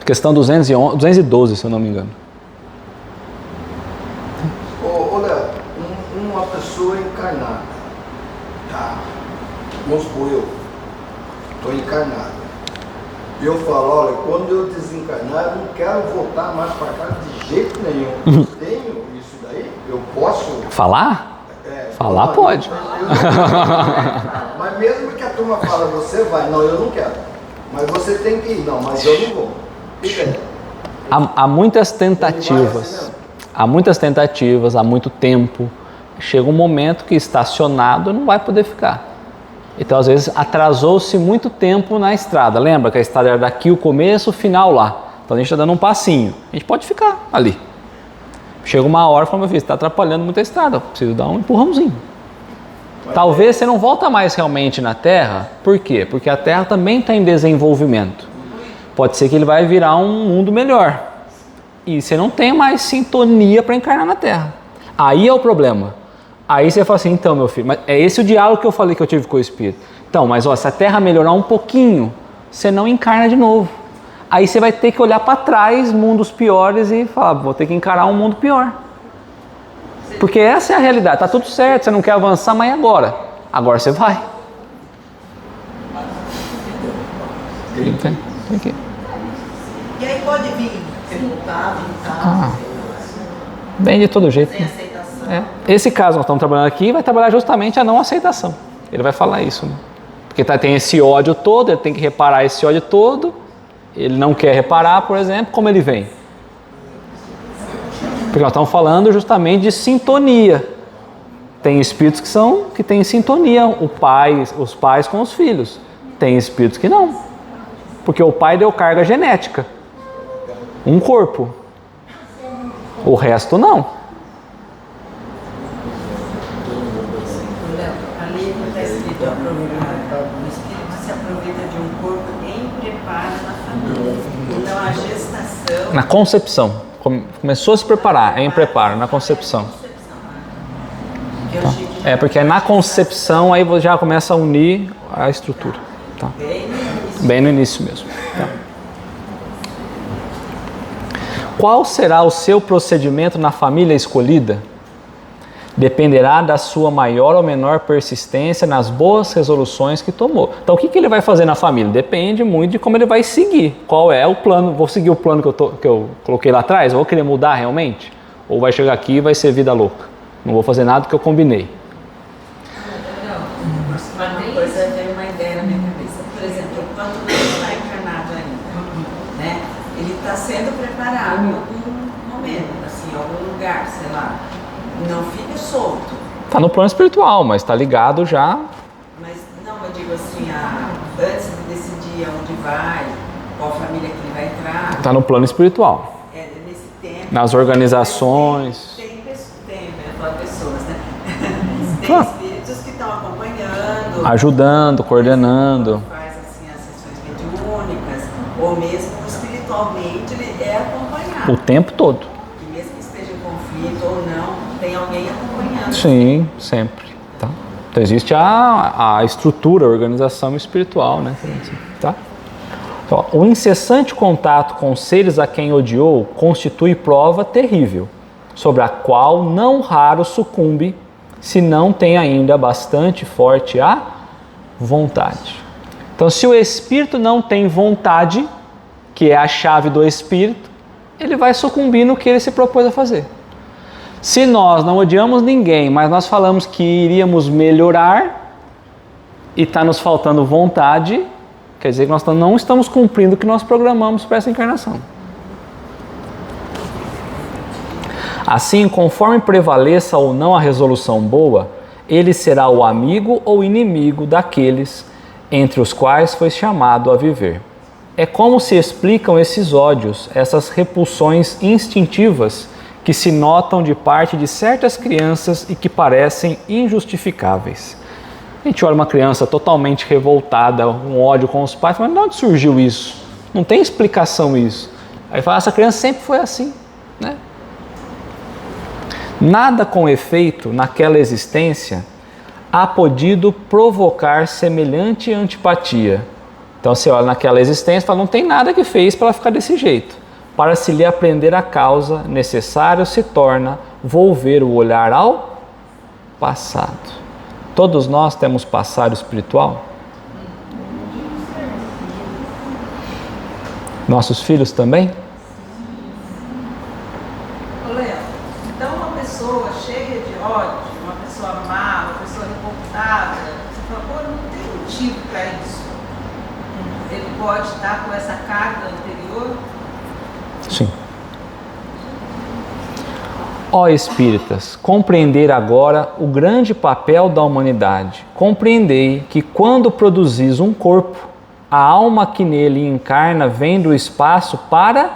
Questão 212, se eu não me engano. Ô Léo, uma pessoa encarnada, tá? Vamos supor, eu estou encarnado. E eu falo: olha, quando eu desencarnar, eu não quero voltar mais para cá de jeito nenhum. Eu tenho isso daí? Eu posso... Falar? Falar pode. Mas mesmo que a turma fala: você vai, não, eu não quero. Mas você tem que ir, não, mas eu não vou. Há muitas tentativas. Há muitas tentativas, há muito tempo. Chega um momento que estacionado não vai poder ficar. Então, às vezes, atrasou-se muito tempo na estrada. Lembra que a estrada era daqui o começo, o final lá. Então, a gente está dando um passinho. A gente pode ficar ali. Chega uma hora e fala: meu filho, você está atrapalhando muito a estrada. Eu preciso dar um empurrãozinho. Talvez você não volta mais realmente na Terra. Por quê? Porque a Terra também está em desenvolvimento. Pode ser que ele vai virar um mundo melhor. E você não tem mais sintonia para encarnar na Terra. Aí é o problema. Aí você fala assim: então, meu filho, mas é esse o diálogo que eu falei que eu tive com o Espírito. Então, mas ó, se a Terra melhorar um pouquinho, você não encarna de novo. Aí você vai ter que olhar para trás, mundos piores, e falar: vou ter que encarar um mundo pior. Porque essa é a realidade. Tá tudo certo, você não quer avançar, mas agora? Agora você vai. Tem que... E aí pode vir revoltado, irritado, bem de todo jeito. sem aceitação. É. Esse caso que nós estamos trabalhando aqui vai trabalhar justamente a não aceitação. Ele vai falar isso, né? Porque tem esse ódio todo, ele tem que reparar esse ódio todo. Ele não quer reparar, por exemplo, como ele vem. Porque nós estamos falando justamente de sintonia. Tem espíritos que têm sintonia, os pais com os filhos. Tem espíritos que não. Porque o pai deu carga genética. Um corpo. O resto não. Ali está escrito: o espírito se aproveita de um corpo em preparo na família. Então a gestação... Na concepção. Começou a se preparar, é em preparo, na concepção. Tá. É porque na concepção aí você já começa a unir a estrutura. Tá. Bem no início mesmo. Tá. Qual será o seu procedimento na família escolhida? Dependerá da sua maior ou menor persistência nas boas resoluções que tomou. Então, o que ele vai fazer na família? Depende muito de como ele vai seguir. Qual é o plano? Vou seguir o plano que eu coloquei lá atrás? Vou querer mudar realmente? Ou vai chegar aqui e vai ser vida louca? Não vou fazer nada do que eu combinei. Uma coisa veio uma ideia na minha cabeça. Por exemplo, quando não está encarnado ainda, né? Ele está sendo preparado em algum momento, assim, em algum lugar, sei lá. Não fica solto. Está no plano espiritual, mas está ligado já. Mas não, eu digo assim, antes de decidir aonde vai, qual família que ele vai entrar. Está no plano espiritual. Nesse tempo. Nas organizações. Tem pessoas, né? Tem espíritos que estão acompanhando. Ajudando, coordenando. Faz assim as sessões mediúnicas, ou mesmo espiritualmente ele é acompanhado. O tempo todo. E mesmo que esteja em conflito ou não, tem alguém acompanhando. Sim, sempre. Tá? Então existe a estrutura, a organização espiritual, né? Tá? Então, o incessante contato com seres a quem odiou constitui prova terrível, sobre a qual não raro sucumbe, se não tem ainda bastante forte a vontade. Então, se o espírito não tem vontade, que é a chave do espírito, ele vai sucumbir no que ele se propôs a fazer. Se nós não odiamos ninguém, mas nós falamos que iríamos melhorar e está nos faltando vontade, quer dizer que nós não estamos cumprindo o que nós programamos para essa encarnação. Assim, conforme prevaleça ou não a resolução boa, ele será o amigo ou inimigo daqueles entre os quais foi chamado a viver. É como se explicam esses ódios, essas repulsões instintivas que se notam de parte de certas crianças e que parecem injustificáveis. A gente olha uma criança totalmente revoltada, um ódio com os pais, mas de onde surgiu isso? Não tem explicação isso. Aí fala, essa criança sempre foi assim, né? Nada com efeito naquela existência há podido provocar semelhante antipatia. Então você olha naquela existência e fala, não tem nada que fez para ela ficar desse jeito. Para se lhe aprender a causa, necessário se torna volver o olhar ao passado. Todos nós temos passado espiritual? Nossos filhos também? Ô Léo, então uma pessoa cheia de ódio, uma pessoa má, uma pessoa revoltada, você fala, pô, não tem motivo para isso. Ele pode estar com essa carga anterior? Sim. Ó espíritas, compreender agora o grande papel da humanidade. Compreendei que quando produzis um corpo, a alma que nele encarna vem do espaço para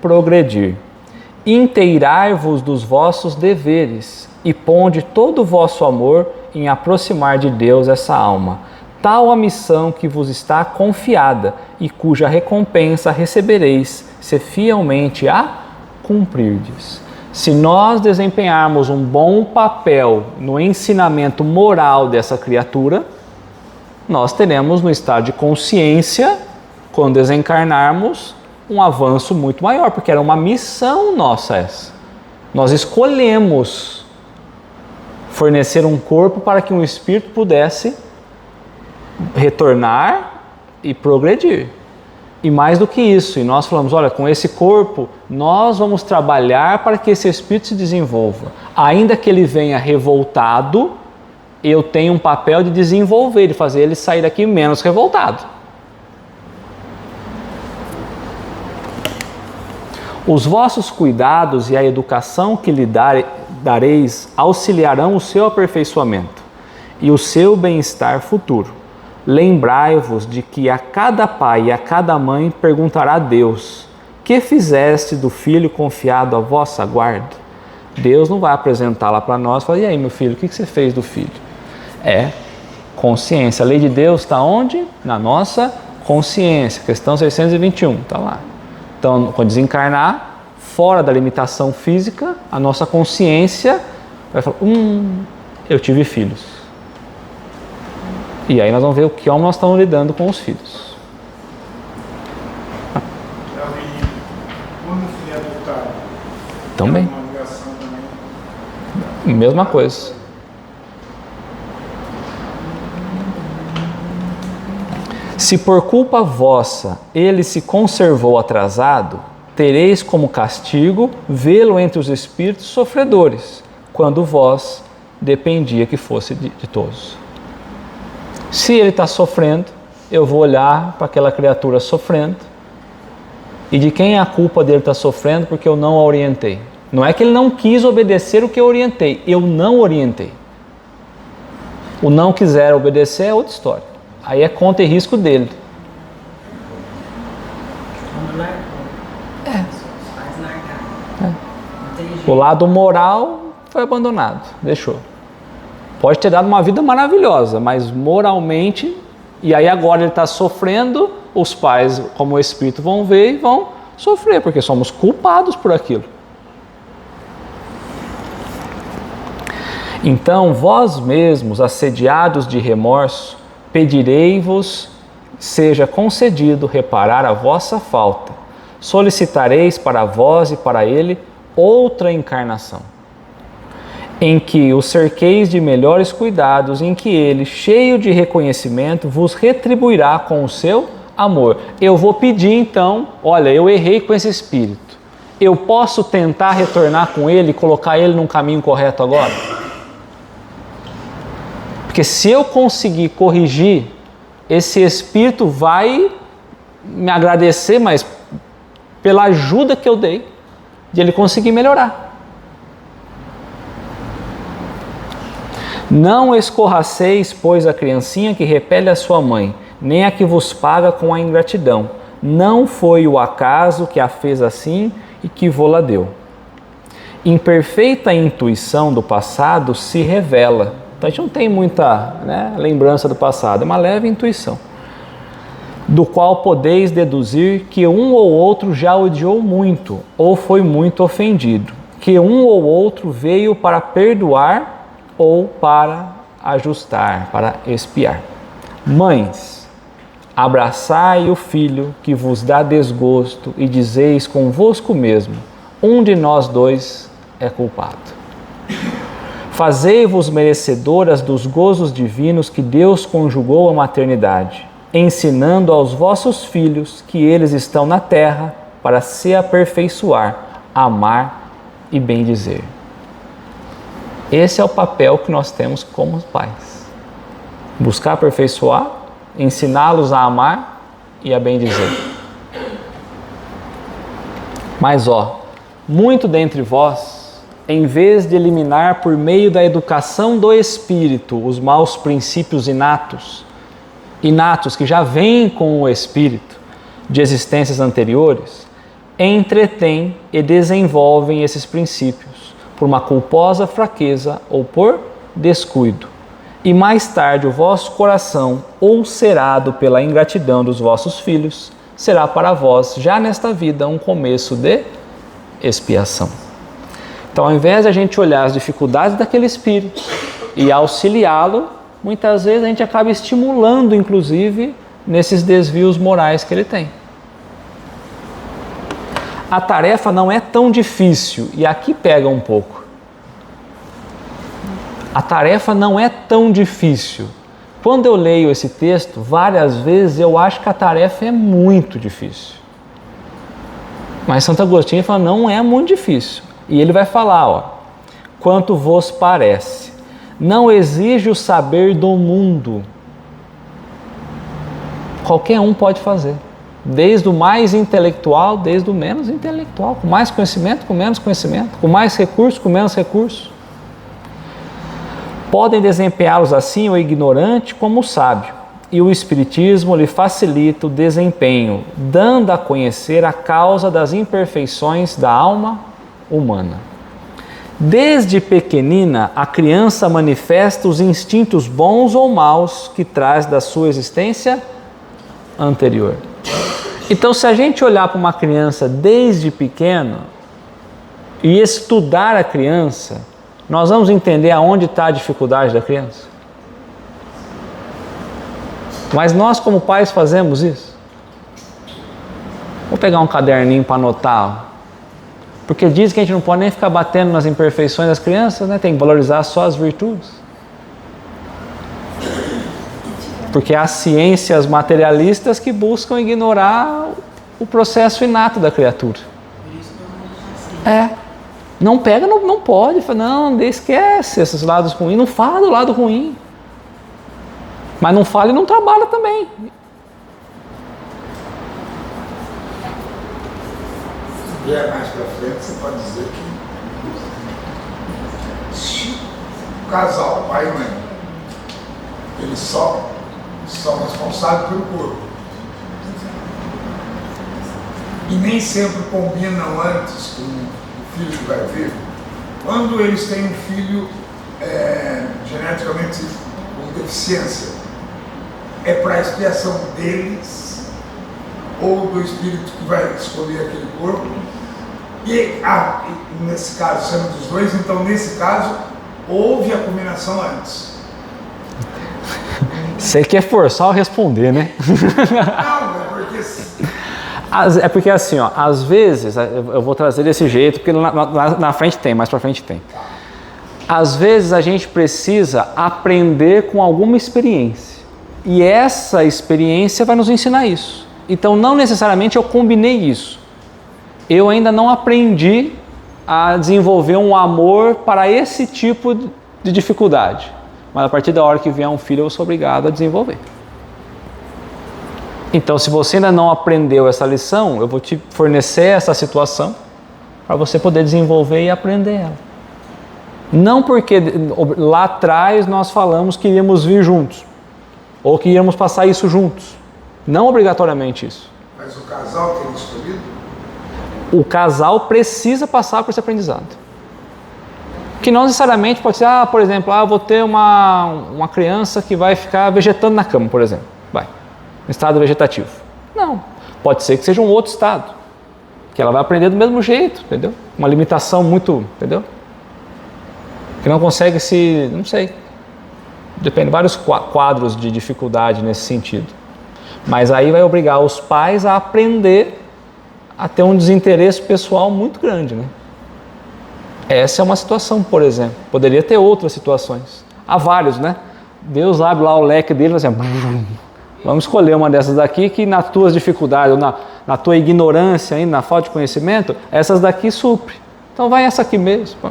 progredir. Inteirai-vos dos vossos deveres e ponde todo o vosso amor em aproximar de Deus essa alma. Tal a missão que vos está confiada e cuja recompensa recebereis, se fielmente a cumprirdes. Se nós desempenharmos um bom papel no ensinamento moral dessa criatura, nós teremos no estado de consciência, quando desencarnarmos, um avanço muito maior, porque era uma missão nossa essa. Nós escolhemos fornecer um corpo para que um espírito pudesse retornar e progredir. E mais do que isso, e nós falamos, olha, com esse corpo nós vamos trabalhar para que esse espírito se desenvolva. Ainda que ele venha revoltado, eu tenho um papel de desenvolver, de fazer ele sair daqui menos revoltado. Os vossos cuidados e a educação que lhe dareis auxiliarão o seu aperfeiçoamento e o seu bem-estar futuro. Lembrai-vos de que a cada pai e a cada mãe perguntará a Deus: que fizeste do filho confiado à vossa guarda? Deus não vai apresentá-la para nós e falar, e aí meu filho, o que você fez do filho? É consciência. A lei de Deus está onde? Na nossa consciência. Questão 621, está lá. Então, quando desencarnar, fora da limitação física, a nossa consciência vai falar, eu tive filhos. E aí nós vamos ver o que nós estamos lidando com os filhos. Quando o filho é adotado, Também. é uma ligação também. Mesma coisa. Se por culpa vossa ele se conservou atrasado, tereis como castigo vê-lo entre os espíritos sofredores, quando vós dependia que fosse ditoso. Se ele está sofrendo, eu vou olhar para aquela criatura sofrendo, e de quem é a culpa dele estar sofrendo porque eu não a orientei. Não é que ele não quis obedecer o que eu orientei, eu não orientei. O não quiser obedecer é outra história. Aí é conta e risco dele. Quando largou. Os pais largaram. Não tem jeito. O lado moral foi abandonado, deixou. Pode ter dado uma vida maravilhosa, mas moralmente, e aí agora ele está sofrendo, os pais, como o espírito, vão ver e vão sofrer, porque somos culpados por aquilo. Então, vós mesmos, assediados de remorso, pedirei-vos seja concedido reparar a vossa falta, solicitareis para vós e para ele outra encarnação, em que o cerqueis de melhores cuidados, em que ele, cheio de reconhecimento, vos retribuirá com o seu amor. Eu vou pedir então, olha, eu errei com esse espírito, eu posso tentar retornar com ele e colocar ele num caminho correto agora? Porque se eu conseguir corrigir, esse espírito vai me agradecer, mas pela ajuda que eu dei, de ele conseguir melhorar. Não escorraceis, pois, a criancinha que repele a sua mãe, nem a que vos paga com a ingratidão. Não foi o acaso que a fez assim e que vô-la deu. Imperfeita intuição do passado se revela. Então a gente não tem muita lembrança do passado, é uma leve intuição, do qual podeis deduzir que um ou outro já odiou muito, ou foi muito ofendido, que um ou outro veio para perdoar ou para ajustar, para expiar. Mães, abraçai o filho que vos dá desgosto e dizeis convosco mesmo, um de nós dois é culpado. Fazei-vos merecedoras dos gozos divinos que Deus conjugou à maternidade, ensinando aos vossos filhos que eles estão na terra para se aperfeiçoar, amar e bendizer. Esse é o papel que nós temos como pais. Buscar aperfeiçoar, ensiná-los a amar e a bendizer. Mas muito dentre vós, em vez de eliminar por meio da educação do espírito os maus princípios inatos que já vêm com o espírito de existências anteriores, entretêm e desenvolvem esses princípios por uma culposa fraqueza ou por descuido. E mais tarde o vosso coração, ulcerado pela ingratidão dos vossos filhos, será para vós, já nesta vida, um começo de expiação. Então, ao invés de a gente olhar as dificuldades daquele espírito e auxiliá-lo, muitas vezes a gente acaba estimulando, inclusive, nesses desvios morais que ele tem. A tarefa não é tão difícil, e aqui pega um pouco. A tarefa não é tão difícil. Quando eu leio esse texto, várias vezes eu acho que a tarefa é muito difícil. Mas Santo Agostinho fala, não é muito difícil. E ele vai falar, quanto vos parece, não exige o saber do mundo. Qualquer um pode fazer, desde o mais intelectual, desde o menos intelectual, com mais conhecimento, com menos conhecimento, com mais recursos, com menos recursos. Podem desempenhá-los assim o ignorante como o sábio, e o Espiritismo lhe facilita o desempenho, dando a conhecer a causa das imperfeições da alma humana. Desde pequenina, a criança manifesta os instintos bons ou maus que traz da sua existência anterior. Então, se a gente olhar para uma criança desde pequeno e estudar a criança, nós vamos entender aonde está a dificuldade da criança. Mas nós, como pais, fazemos isso? Vou pegar um caderninho para anotar. Porque diz que a gente não pode nem ficar batendo nas imperfeições das crianças, né? Tem que valorizar só as virtudes. Porque há ciências materialistas que buscam ignorar o processo inato da criatura. Não pega, não pode. Não, esquece esses lados ruins. Não fala do lado ruim. Mas não fala e não trabalha também. E mais para frente, você pode dizer que se o casal, pai e mãe, eles são responsáveis pelo corpo. E nem sempre combinam antes com o filho que vai vir. Quando eles têm um filho geneticamente com deficiência, é para a expiação deles ou do espírito que vai escolher aquele corpo. E nesse caso, sendo dos dois, então nesse caso, houve a combinação antes. Você quer forçar eu responder, né? Não, é porque... É porque assim, ó, às vezes, eu vou trazer desse jeito, porque na frente tem, mais pra frente tem. Às vezes a gente precisa aprender com alguma experiência. E essa experiência vai nos ensinar isso. Então, não necessariamente eu combinei isso. Eu ainda não aprendi a desenvolver um amor para esse tipo de dificuldade. Mas a partir da hora que vier um filho, eu sou obrigado a desenvolver. Então, se você ainda não aprendeu essa lição, eu vou te fornecer essa situação para você poder desenvolver e aprender ela. Não porque lá atrás nós falamos que iríamos vir juntos, ou que iríamos passar isso juntos. Não obrigatoriamente isso. Mas o casal tem escolhido? O casal precisa passar por esse aprendizado. Que não necessariamente pode ser, por exemplo, eu vou ter uma criança que vai ficar vegetando na cama, por exemplo. Vai, em estado vegetativo. Não, pode ser que seja um outro estado. Que ela vai aprender do mesmo jeito, entendeu? Uma limitação muito, entendeu? Que não consegue não sei. Depende, vários quadros de dificuldade nesse sentido. Mas aí vai obrigar os pais a aprender a ter um desinteresse pessoal muito grande, né? Essa é uma situação, por exemplo. Poderia ter outras situações. Há vários, né? Deus abre lá o leque dele e fala assim, vamos escolher uma dessas daqui que nas tuas dificuldades, ou na tua ignorância, ainda, na falta de conhecimento, essas daqui supre. Então vai essa aqui mesmo. Pô.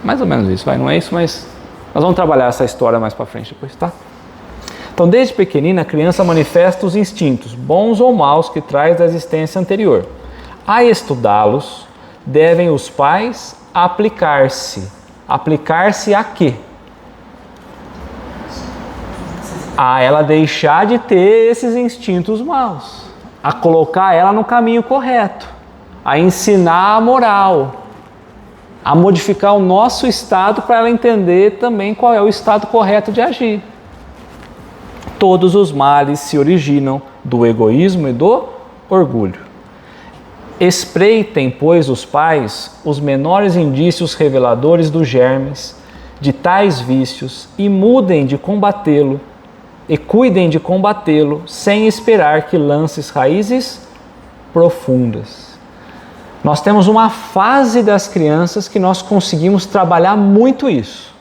Mais ou menos isso, vai. Não é isso, mas nós vamos trabalhar essa história mais para frente depois, tá? Então, desde pequenina, a criança manifesta os instintos, bons ou maus, que traz da existência anterior. A estudá-los, devem os pais aplicar-se. Aplicar-se a quê? A ela deixar de ter esses instintos maus. A colocar ela no caminho correto. A ensinar a moral. A modificar o nosso estado para ela entender também qual é o estado correto de agir. Todos os males se originam do egoísmo e do orgulho. Espreitem, pois, os pais os menores indícios reveladores dos germes de tais vícios e mudem de combatê-lo e cuidem de combatê-lo sem esperar que lances raízes profundas. Nós temos uma fase das crianças que nós conseguimos trabalhar muito isso.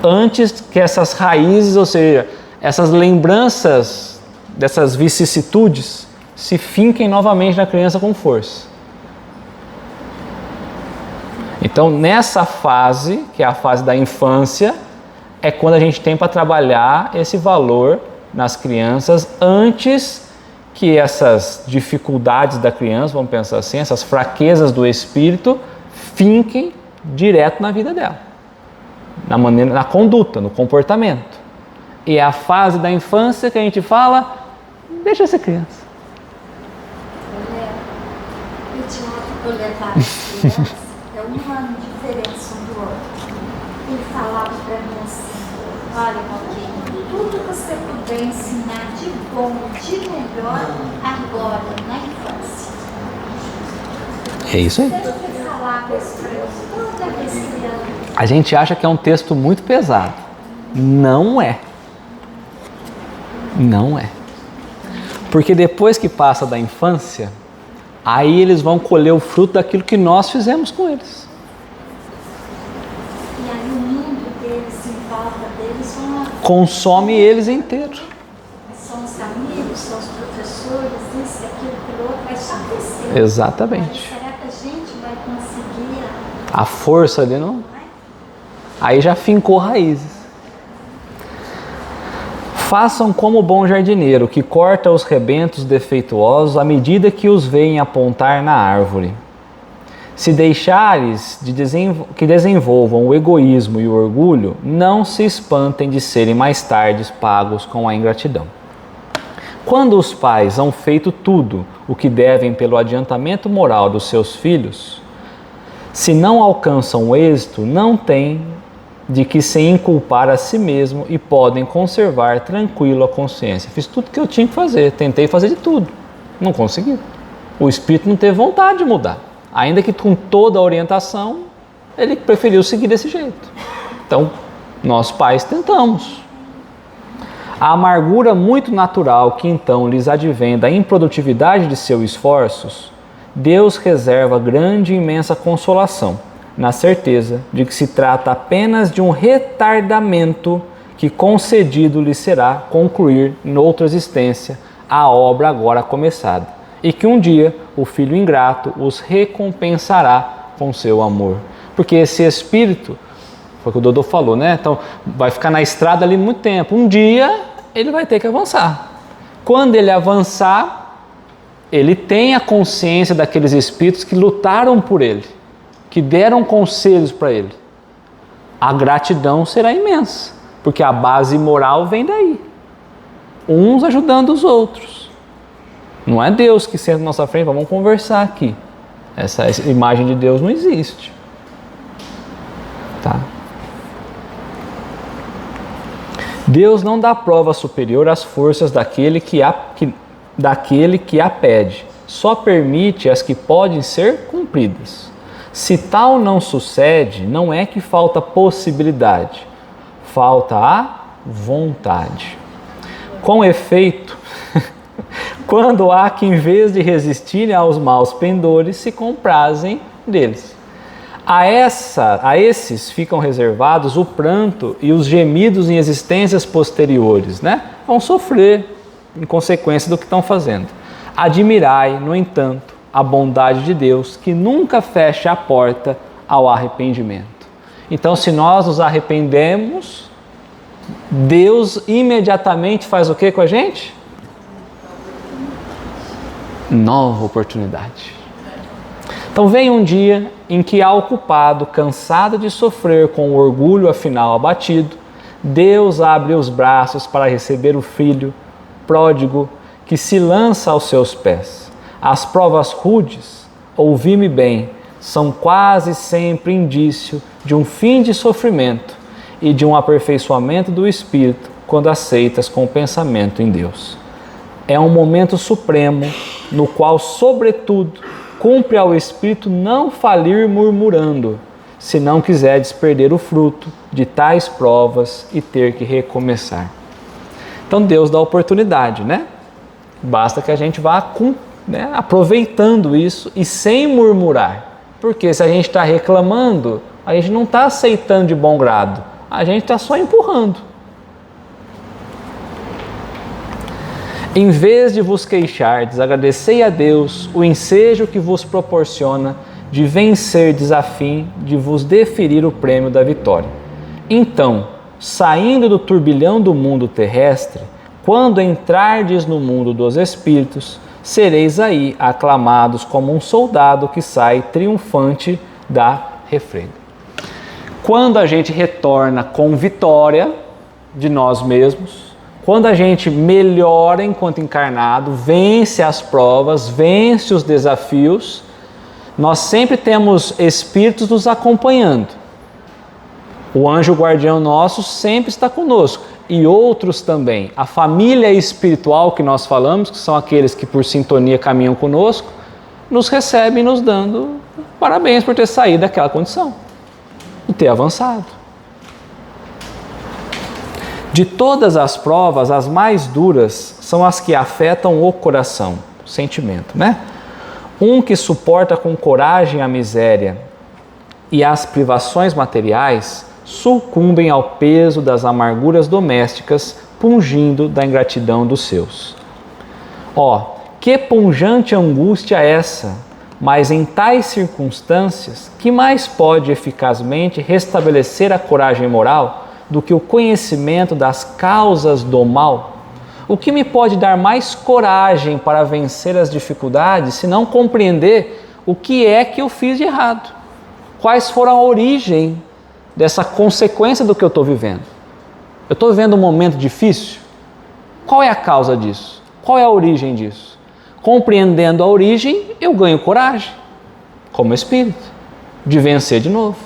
Antes que essas raízes, ou seja, essas lembranças dessas vicissitudes se finquem novamente na criança com força. Então, nessa fase, que é a fase da infância, é quando a gente tem para trabalhar esse valor nas crianças antes que essas dificuldades da criança, vamos pensar assim, essas fraquezas do espírito, finquem direto na vida dela. Na conduta, no comportamento. E é a fase da infância que a gente fala, deixa ser criança. Eu levava as crianças, é um ano de diferença um do outro. Ele falava para mim assim, olha, Valquíria, tudo que você puder ensinar de bom, de melhor, agora, na infância. É isso aí. Ele falava isso para eu toda vez que ele... A gente acha que é um texto muito pesado. Não é. Não é. Porque depois que passa da infância, aí eles vão colher o fruto daquilo que nós fizemos com eles. E aí o mundo deles, em volta deles, consome eles inteiros. São os amigos, são os professores, isso, aquilo, aquilo outro, vai só crescer. Exatamente. Mas será que a gente vai conseguir A força ali não. Aí já fincou raízes. Façam como o bom jardineiro, que corta os rebentos defeituosos à medida que os vêem apontar na árvore. Se deixares que desenvolvam o egoísmo e o orgulho, não se espantem de serem mais tarde pagos com a ingratidão. Quando os pais hão feito tudo o que devem pelo adiantamento moral dos seus filhos, se não alcançam o êxito, não têm de que se inculpar a si mesmo e podem conservar tranquilo a consciência. Fiz tudo que eu tinha que fazer, tentei fazer de tudo, não consegui. O espírito não teve vontade de mudar, ainda que com toda a orientação, ele preferiu seguir desse jeito. Então, nós pais tentamos, A amargura muito natural que então lhes advém da improdutividade de seus esforços, Deus reserva grande e imensa consolação, na certeza de que se trata apenas de um retardamento que concedido lhe será concluir noutra existência a obra agora começada, e que um dia o Filho ingrato os recompensará com seu amor. Porque esse espírito, foi o que o Dodô falou, né? Então vai ficar na estrada ali muito tempo. Um dia ele vai ter que avançar. Quando ele avançar, ele tem a consciência daqueles espíritos que lutaram por ele, que deram conselhos para ele. A gratidão será imensa, porque a base moral vem daí. Uns ajudando os outros. Não é Deus que senta na nossa frente, vamos conversar aqui. Essa imagem de Deus não existe. Tá? Deus não dá prova superior às forças daquele que a pede. Só permite as que podem ser cumpridas. Se tal não sucede, não é que falta possibilidade, falta a vontade. Com efeito, quando há que, em vez de resistirem aos maus pendores, se comprazem deles. A esses ficam reservados o pranto e os gemidos em existências posteriores, né? Vão sofrer em consequência do que estão fazendo. Admirai, no entanto, a bondade de Deus, que nunca fecha a porta ao arrependimento. Então, se nós nos arrependemos, Deus imediatamente faz o que com a gente? Nova oportunidade. Então vem um dia em que há o culpado, cansado de sofrer com o orgulho afinal abatido, Deus abre os braços para receber o filho pródigo que se lança aos seus pés. As provas rudes, ouvi-me bem, são quase sempre indício de um fim de sofrimento e de um aperfeiçoamento do espírito quando aceitas com o pensamento em Deus. É um momento supremo no qual, sobretudo, cumpre ao espírito não falir murmurando, se não quiseres perder o fruto de tais provas e ter que recomeçar. Então Deus dá oportunidade, né? Basta que a gente vá aproveitando isso e sem murmurar. Porque se a gente está reclamando, a gente não está aceitando de bom grado, a gente está só empurrando. Em vez de vos queixardes, agradecei a Deus o ensejo que vos proporciona de vencerdes a fim de vos deferir o prêmio da vitória. Então, saindo do turbilhão do mundo terrestre, quando entrardes no mundo dos espíritos, sereis aí aclamados como um soldado que sai triunfante da refrega. Quando a gente retorna com vitória de nós mesmos, quando a gente melhora enquanto encarnado, vence as provas, vence os desafios, nós sempre temos espíritos nos acompanhando. O anjo guardião nosso sempre está conosco e outros também. A família espiritual que nós falamos, que são aqueles que por sintonia caminham conosco, nos recebem nos dando parabéns por ter saído daquela condição e ter avançado. De todas as provas, as mais duras são as que afetam o coração, o sentimento, né? Um que suporta com coragem a miséria e as privações materiais sucumbem ao peso das amarguras domésticas, pungindo da ingratidão dos seus. Que punjante angústia essa! Mas em tais circunstâncias, que mais pode eficazmente restabelecer a coragem moral do que o conhecimento das causas do mal? O que me pode dar mais coragem para vencer as dificuldades se não compreender o que é que eu fiz de errado? Quais foram a origem dessa consequência do que eu estou vivendo? Eu estou vivendo um momento difícil? Qual é a causa disso? Qual é a origem disso? Compreendendo a origem, eu ganho coragem, como espírito, de vencer de novo.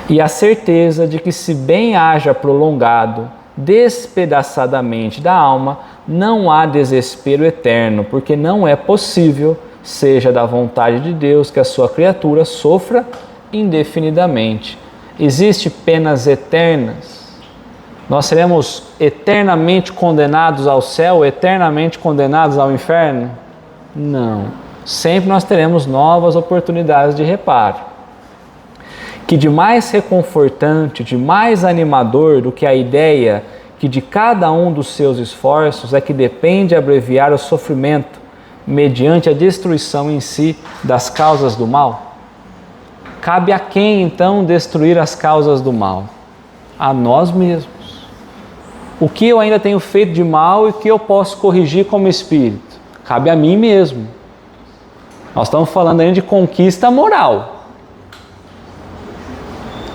E a certeza de que, se bem haja prolongado despedaçadamente da alma, não há desespero eterno, porque não é possível, seja da vontade de Deus, que a sua criatura sofra indefinidamente. Existem penas eternas? Nós seremos eternamente condenados ao céu, eternamente condenados ao inferno? Não. Sempre nós teremos novas oportunidades de reparo. Que de mais reconfortante, de mais animador do que a ideia que de cada um dos seus esforços é que depende abreviar o sofrimento mediante a destruição em si das causas do mal? Cabe a quem então destruir as causas do mal? A nós mesmos. O que eu ainda tenho feito de mal e que eu posso corrigir como espírito? Cabe a mim mesmo. Nós estamos falando ainda de conquista moral.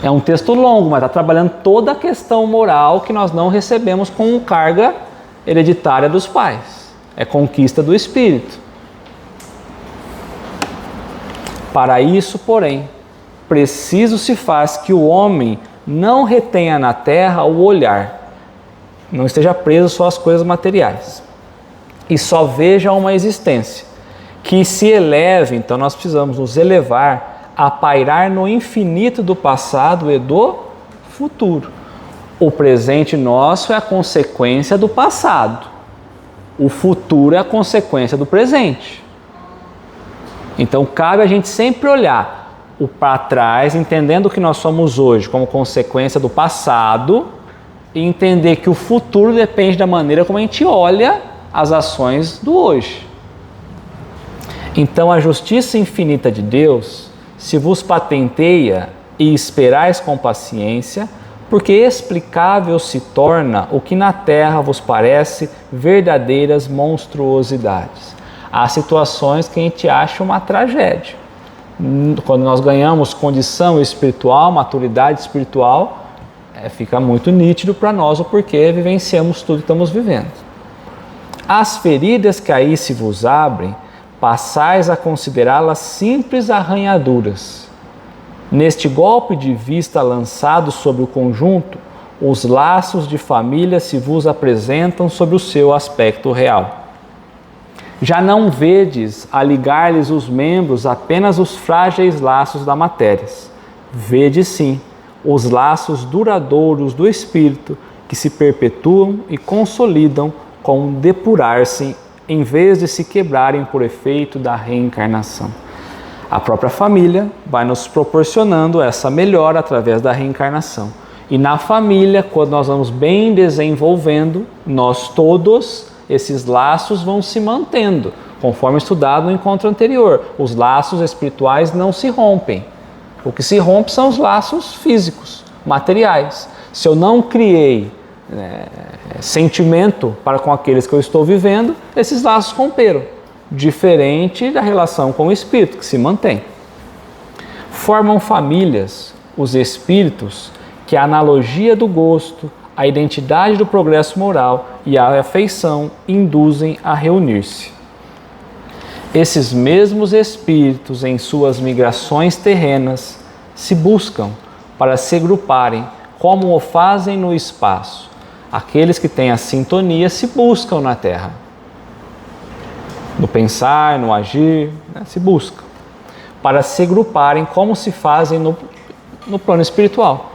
É um texto longo, mas está trabalhando toda a questão moral que nós não recebemos com carga hereditária dos pais. É conquista do espírito. Para isso, porém, preciso se faz que o homem não retenha na terra o olhar, não esteja preso só às coisas materiais, e só veja uma existência que se eleve. Então nós precisamos nos elevar a pairar no infinito do passado e do futuro. O presente nosso é a consequência do passado, o futuro é a consequência do presente. Então cabe a gente sempre olhar o para trás, entendendo o que nós somos hoje como consequência do passado, e entender que o futuro depende da maneira como a gente olha as ações do hoje. Então a justiça infinita de Deus se vos patenteia e esperais com paciência, porque explicável se torna o que na terra vos parece verdadeiras monstruosidades. Há situações que a gente acha uma tragédia. Quando nós ganhamos condição espiritual, maturidade espiritual, fica muito nítido para nós o porquê vivenciamos tudo que estamos vivendo. As feridas que aí se vos abrem, passais a considerá-las simples arranhaduras. Neste golpe de vista lançado sobre o conjunto, os laços de família se vos apresentam sob o seu aspecto real. Já não vedes a ligar-lhes os membros apenas os frágeis laços da matéria. Vede sim os laços duradouros do espírito que se perpetuam e consolidam com depurar-se em vez de se quebrarem por efeito da reencarnação. A própria família vai nos proporcionando essa melhora através da reencarnação. E na família, quando nós vamos bem desenvolvendo, nós todos, esses laços vão se mantendo, conforme estudado no encontro anterior. Os laços espirituais não se rompem. O que se rompe são os laços físicos, materiais. Se eu não criei sentimento para com aqueles que eu estou vivendo, esses laços romperam. Diferente da relação com o espírito, que se mantém. Formam famílias os espíritos que a analogia do gosto, a identidade do progresso moral e a afeição induzem a reunir-se. Esses mesmos espíritos, em suas migrações terrenas, se buscam para se agruparem, como o fazem no espaço. Aqueles que têm a sintonia se buscam na Terra. No pensar, no agir, se buscam. Para se agruparem como se fazem no plano espiritual,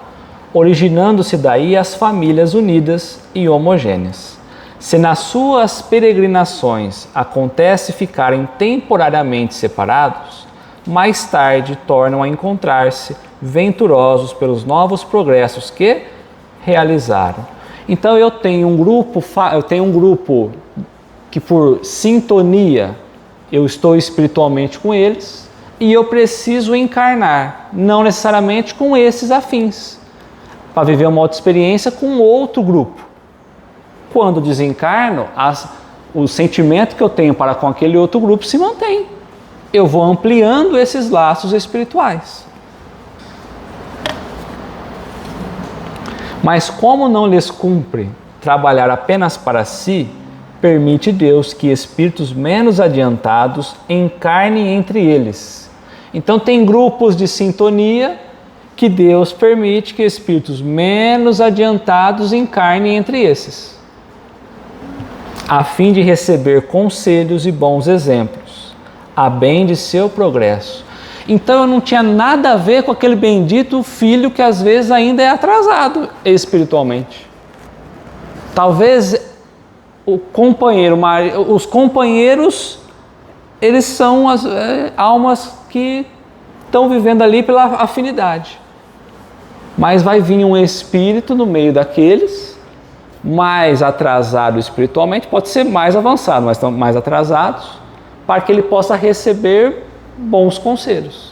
originando-se daí as famílias unidas e homogêneas. Se nas suas peregrinações acontece ficarem temporariamente separados, mais tarde tornam a encontrar-se venturosos pelos novos progressos que realizaram. Então eu tenho um grupo que por sintonia eu estou espiritualmente com eles e eu preciso encarnar, não necessariamente com esses afins, para viver uma outra experiência com outro grupo. Quando desencarno, o sentimento que eu tenho para com aquele outro grupo se mantém. Eu vou ampliando esses laços espirituais. Mas como não lhes cumpre trabalhar apenas para si, permite Deus que espíritos menos adiantados encarnem entre eles. Então tem grupos de sintonia que Deus permite que espíritos menos adiantados encarnem entre esses, a fim de receber conselhos e bons exemplos, a bem de seu progresso. Então eu não tinha nada a ver com aquele bendito filho que às vezes ainda é atrasado espiritualmente. Talvez o companheiro, os companheiros, eles são as almas que estão vivendo ali pela afinidade. Mas vai vir um espírito no meio daqueles, mais atrasado espiritualmente, pode ser mais avançado, mas estão mais atrasados, para que ele possa receber bons conselhos.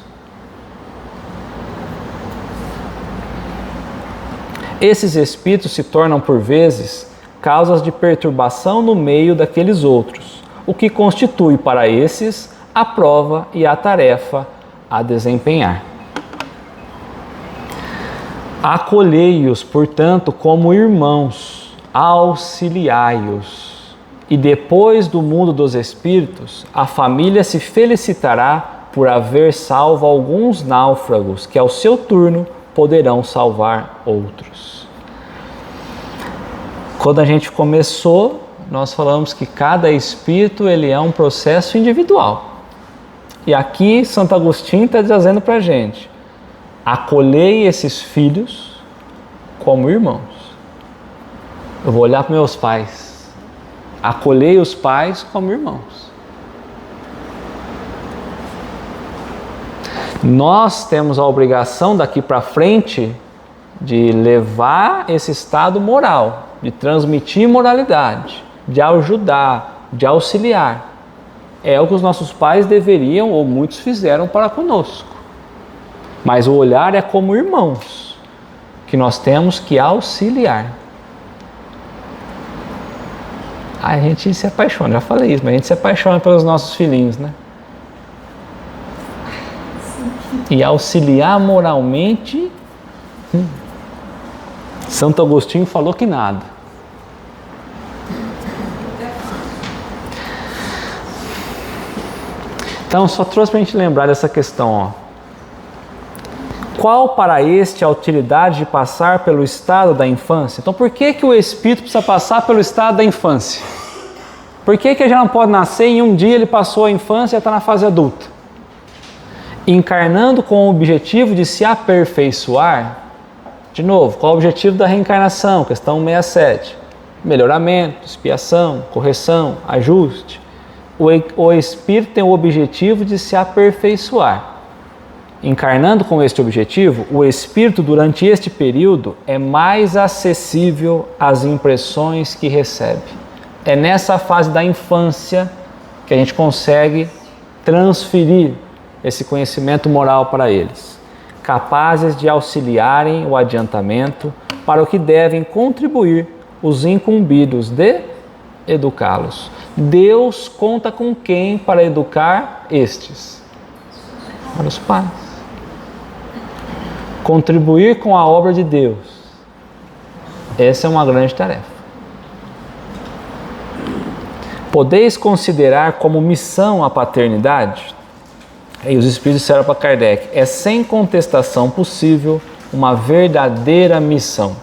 Esses espíritos se tornam, por vezes, causas de perturbação no meio daqueles outros, o que constitui para esses a prova e a tarefa a desempenhar. Acolhei-os, portanto, como irmãos, auxiliai-os, e depois do mundo dos espíritos, a família se felicitará por haver salvo alguns náufragos que, ao seu turno, poderão salvar outros. Quando a gente começou, nós falamos que cada espírito ele é um processo individual. E aqui Santo Agostinho está dizendo para a gente: acolhei esses filhos como irmãos. Eu vou olhar para meus pais. Acolhei os pais como irmãos. Nós temos a obrigação daqui para frente de levar esse estado moral, de transmitir moralidade, de ajudar, de auxiliar. É o que os nossos pais deveriam, ou muitos fizeram para conosco. Mas o olhar é como irmãos, que nós temos que auxiliar. A gente se apaixona, já falei isso, mas a gente se apaixona pelos nossos filhinhos, né? E auxiliar moralmente, Santo Agostinho falou que nada. Então, só trouxe para a gente lembrar dessa questão, ó. Qual para este a utilidade de passar pelo estado da infância? Então, por que o espírito precisa passar pelo estado da infância? Por que ele já não pode nascer e um dia ele passou a infância e está na fase adulta? Encarnando com o objetivo de se aperfeiçoar. De novo, qual é o objetivo da reencarnação? Questão 67. Melhoramento, expiação, correção, ajuste. O espírito tem o objetivo de se aperfeiçoar. Encarnando com este objetivo, o espírito durante este período é mais acessível às impressões que recebe. É nessa fase da infância que a gente consegue transferir esse conhecimento moral para eles, capazes de auxiliarem o adiantamento para o que devem contribuir os incumbidos de educá-los. Deus conta com quem para educar estes? Para os pais. Contribuir com a obra de Deus. Essa é uma grande tarefa. Podeis considerar como missão a paternidade? E os Espíritos disseram para Kardec: é sem contestação possível uma verdadeira missão.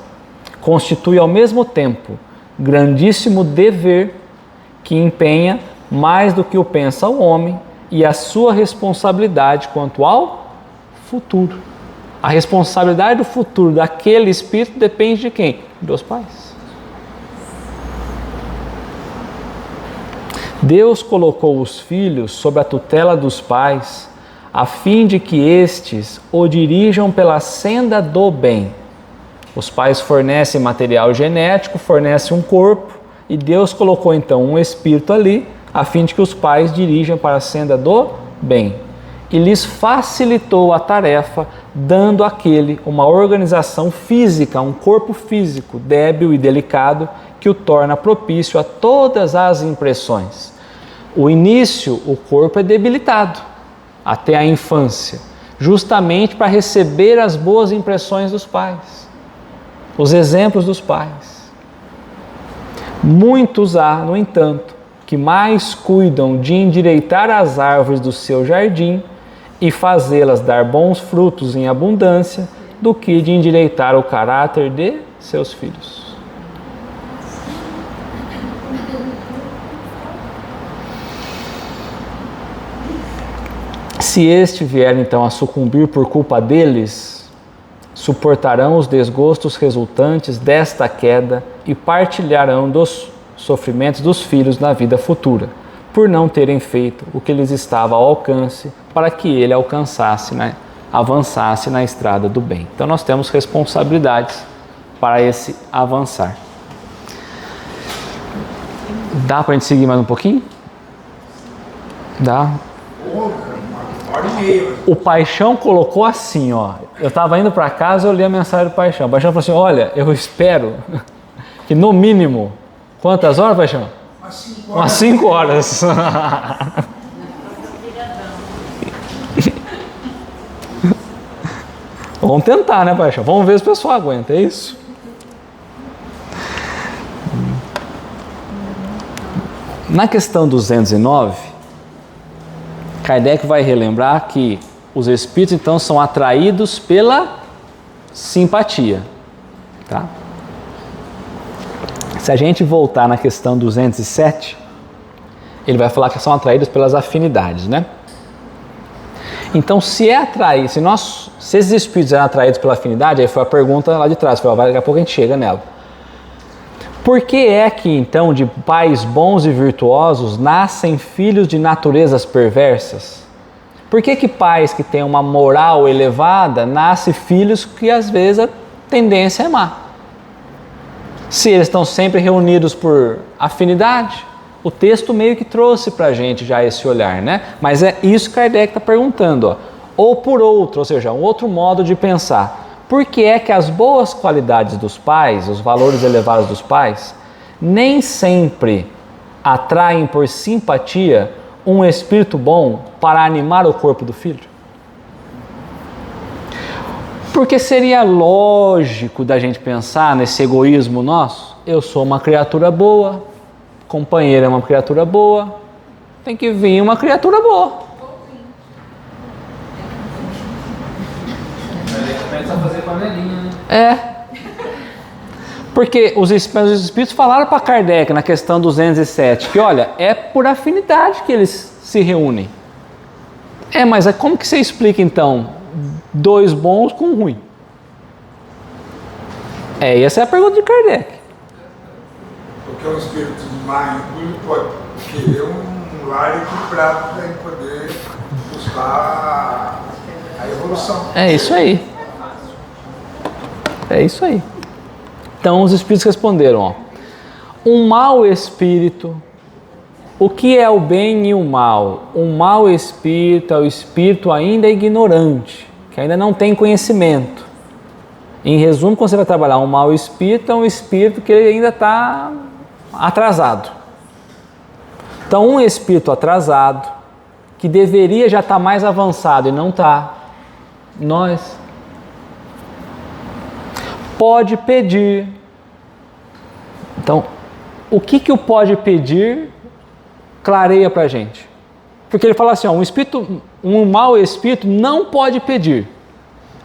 Constitui ao mesmo tempo grandíssimo dever que empenha mais do que o pensa o homem e a sua responsabilidade quanto ao futuro. A responsabilidade do futuro daquele espírito depende de quem? Dos pais. Deus colocou os filhos sob a tutela dos pais, a fim de que estes o dirijam pela senda do bem. Os pais fornecem material genético, fornecem um corpo, e Deus colocou então um espírito ali, a fim de que os pais dirijam para a senda do bem. E lhes facilitou a tarefa, dando àquele uma organização física, um corpo físico débil e delicado, que o torna propício a todas as impressões. O início, o corpo é debilitado, até a infância, justamente para receber as boas impressões dos pais, os exemplos dos pais. Muitos há, no entanto, que mais cuidam de endireitar as árvores do seu jardim e fazê-las dar bons frutos em abundância, do que de endireitar o caráter de seus filhos. Se este vier então a sucumbir por culpa deles, suportarão os desgostos resultantes desta queda e partilharão dos sofrimentos dos filhos na vida futura, por não terem feito o que lhes estava ao alcance para que ele avançasse na estrada do bem. Então nós temos responsabilidades para esse avançar. Dá para a gente seguir mais um pouquinho? Dá. Uma hora e meia. O Paixão colocou assim, ó. Eu estava indo para casa, eu li a mensagem do Paixão. O Paixão falou assim: olha, eu espero que no mínimo, quantas horas, Paixão? Umas 5 horas. Vamos tentar, né, Paixão? Vamos ver se o pessoal aguenta, é isso? Na questão 209, Kardec vai relembrar que os espíritos então são atraídos pela simpatia, tá? Se a gente voltar na questão 207, ele vai falar que são atraídos pelas afinidades, né? Então, se esses espíritos eram atraídos pela afinidade, aí foi a pergunta lá de trás, daqui a pouco a gente chega nela. Por que é que, então, de pais bons e virtuosos nascem filhos de naturezas perversas? Por que pais que têm uma moral elevada nascem filhos que, às vezes, a tendência é má? Se eles estão sempre reunidos por afinidade, o texto meio que trouxe para a gente já esse olhar, né? Mas é isso que Kardec está perguntando, ó. Ou por outro, ou seja, um outro modo de pensar. Por que é que as boas qualidades dos pais, os valores elevados dos pais, nem sempre atraem por simpatia um espírito bom para animar o corpo do filho? Porque seria lógico da gente pensar nesse egoísmo nosso. Eu sou uma criatura boa, companheira é uma criatura boa, tem que vir uma criatura boa. Começa a fazer panelinha, né? É. Porque os espíritos falaram para Kardec na questão 207 que, olha, é por afinidade que eles se reúnem. Mas como que você explica então 2 bons com 1 ruim? Essa é a pergunta de Kardec. Porque um espírito de má índole pode querer um lar equilibrado para ele poder buscar a evolução. É isso aí. É isso aí. Então os espíritos responderam, ó. Um mau espírito. O que é o bem e o mal? Um mau espírito é o espírito ainda ignorante, que ainda não tem conhecimento. Em resumo, quando você vai trabalhar um mau espírito, é um espírito que ele ainda está atrasado. Então, um espírito atrasado, que deveria já estar mais avançado e não está, nós, pode pedir. Então, o que o pode pedir clareia para a gente. Porque ele fala assim, ó, um mau espírito não pode pedir.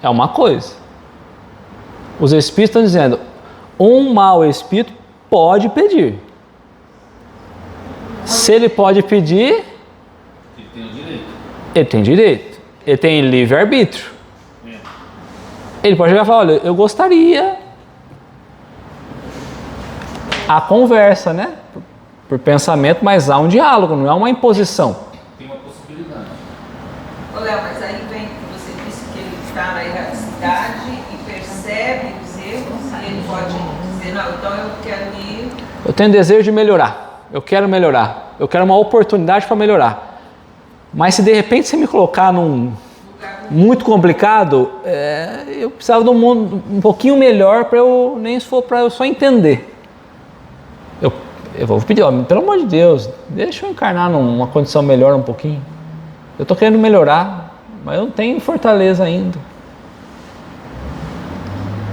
É uma coisa. Os espíritos estão dizendo, um mau espírito pode pedir. Se ele pode pedir, Ele tem o direito. ele tem direito. Ele tem livre-arbítrio. Ele pode chegar e falar, olha, eu gostaria. Há conversa, né? Por pensamento, mas há um diálogo, não é uma imposição. Tem uma possibilidade. Ô Léo, mas aí vem que você disse que ele está na erradicidade e percebe os erros, e ele pode dizer, não, então eu quero ir. Eu tenho desejo de melhorar. Eu quero melhorar. Eu quero uma oportunidade para melhorar. Mas se de repente você me colocar num muito complicado, eu precisava de um mundo um pouquinho melhor para eu, nem se for para eu só entender. Eu vou pedir, ó, pelo amor de Deus, deixa eu encarnar numa condição melhor um pouquinho. Eu estou querendo melhorar, mas eu não tenho fortaleza ainda.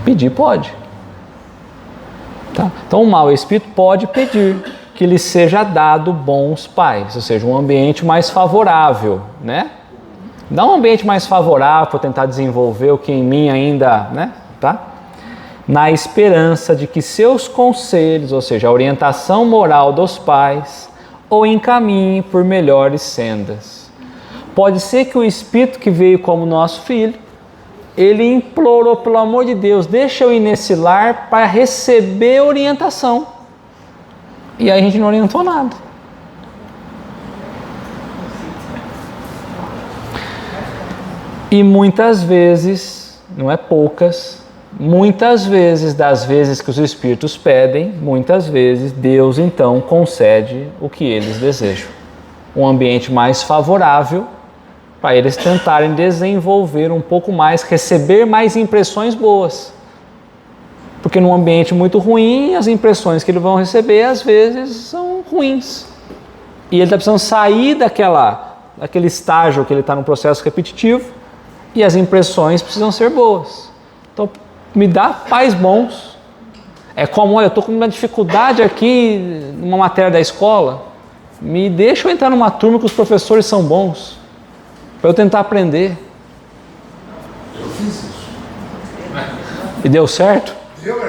Pedir pode. Tá? Então o mau espírito pode pedir que lhe seja dado bons pais, ou seja, um ambiente mais favorável, né? Dá um ambiente mais favorável para tentar desenvolver o que em mim ainda, né? Tá? Na esperança de que seus conselhos, ou seja, a orientação moral dos pais, o encaminhe por melhores sendas. Pode ser que o espírito que veio como nosso filho ele implorou, pelo amor de Deus, deixa eu ir nesse lar para receber orientação. E aí a gente não orientou nada. E muitas vezes, não é poucas, muitas vezes, das vezes que os espíritos pedem, muitas vezes Deus então concede o que eles desejam. Um ambiente mais favorável para eles tentarem desenvolver um pouco mais, receber mais impressões boas. Porque num ambiente muito ruim, as impressões que eles vão receber às vezes são ruins. E ele está precisando sair daquele estágio que ele está no processo repetitivo e as impressões precisam ser boas. Então, me dá pais bons. É como, olha, eu estou com uma dificuldade aqui numa matéria da escola, me deixa eu entrar numa turma que os professores são bons, para eu tentar aprender. Eu fiz isso. E deu certo? Deu,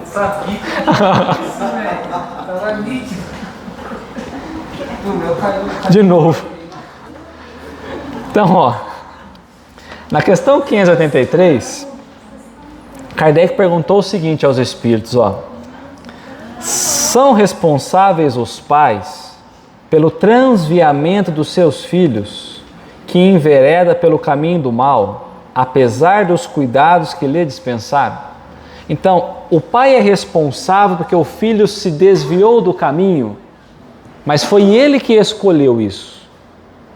Sabia. Tava nítido. O meu caiu. De novo. Então, ó, na questão 583, Kardec perguntou o seguinte aos espíritos, ó: são responsáveis os pais pelo transviamento dos seus filhos que envereda pelo caminho do mal, apesar dos cuidados que lhe dispensaram? Então, o pai é responsável porque o filho se desviou do caminho, mas foi ele que escolheu isso,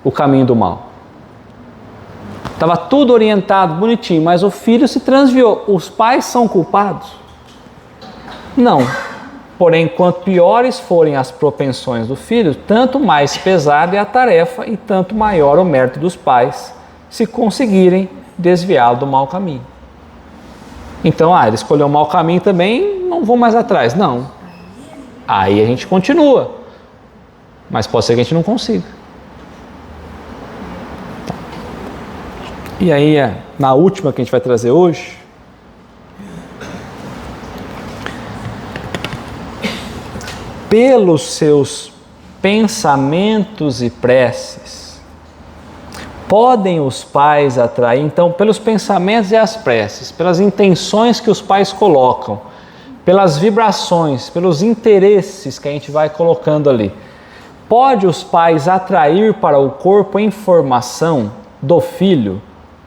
o caminho do mal. Estava tudo orientado, bonitinho, mas o filho se transviou. Os pais são culpados? Não. Porém, quanto piores forem as propensões do filho, tanto mais pesada é a tarefa e tanto maior o mérito dos pais se conseguirem desviá-lo do mau caminho. Então, ele escolheu o mau caminho também, não vou mais atrás. Não. Aí a gente continua. Mas pode ser que a gente não consiga. E aí, na última que a gente vai trazer hoje, pelos seus pensamentos e preces, podem os pais atrair, então, pelos pensamentos e as preces, pelas intenções que os pais colocam, pelas vibrações, pelos interesses que a gente vai colocando ali, pode os pais atrair para o corpo em formação do filho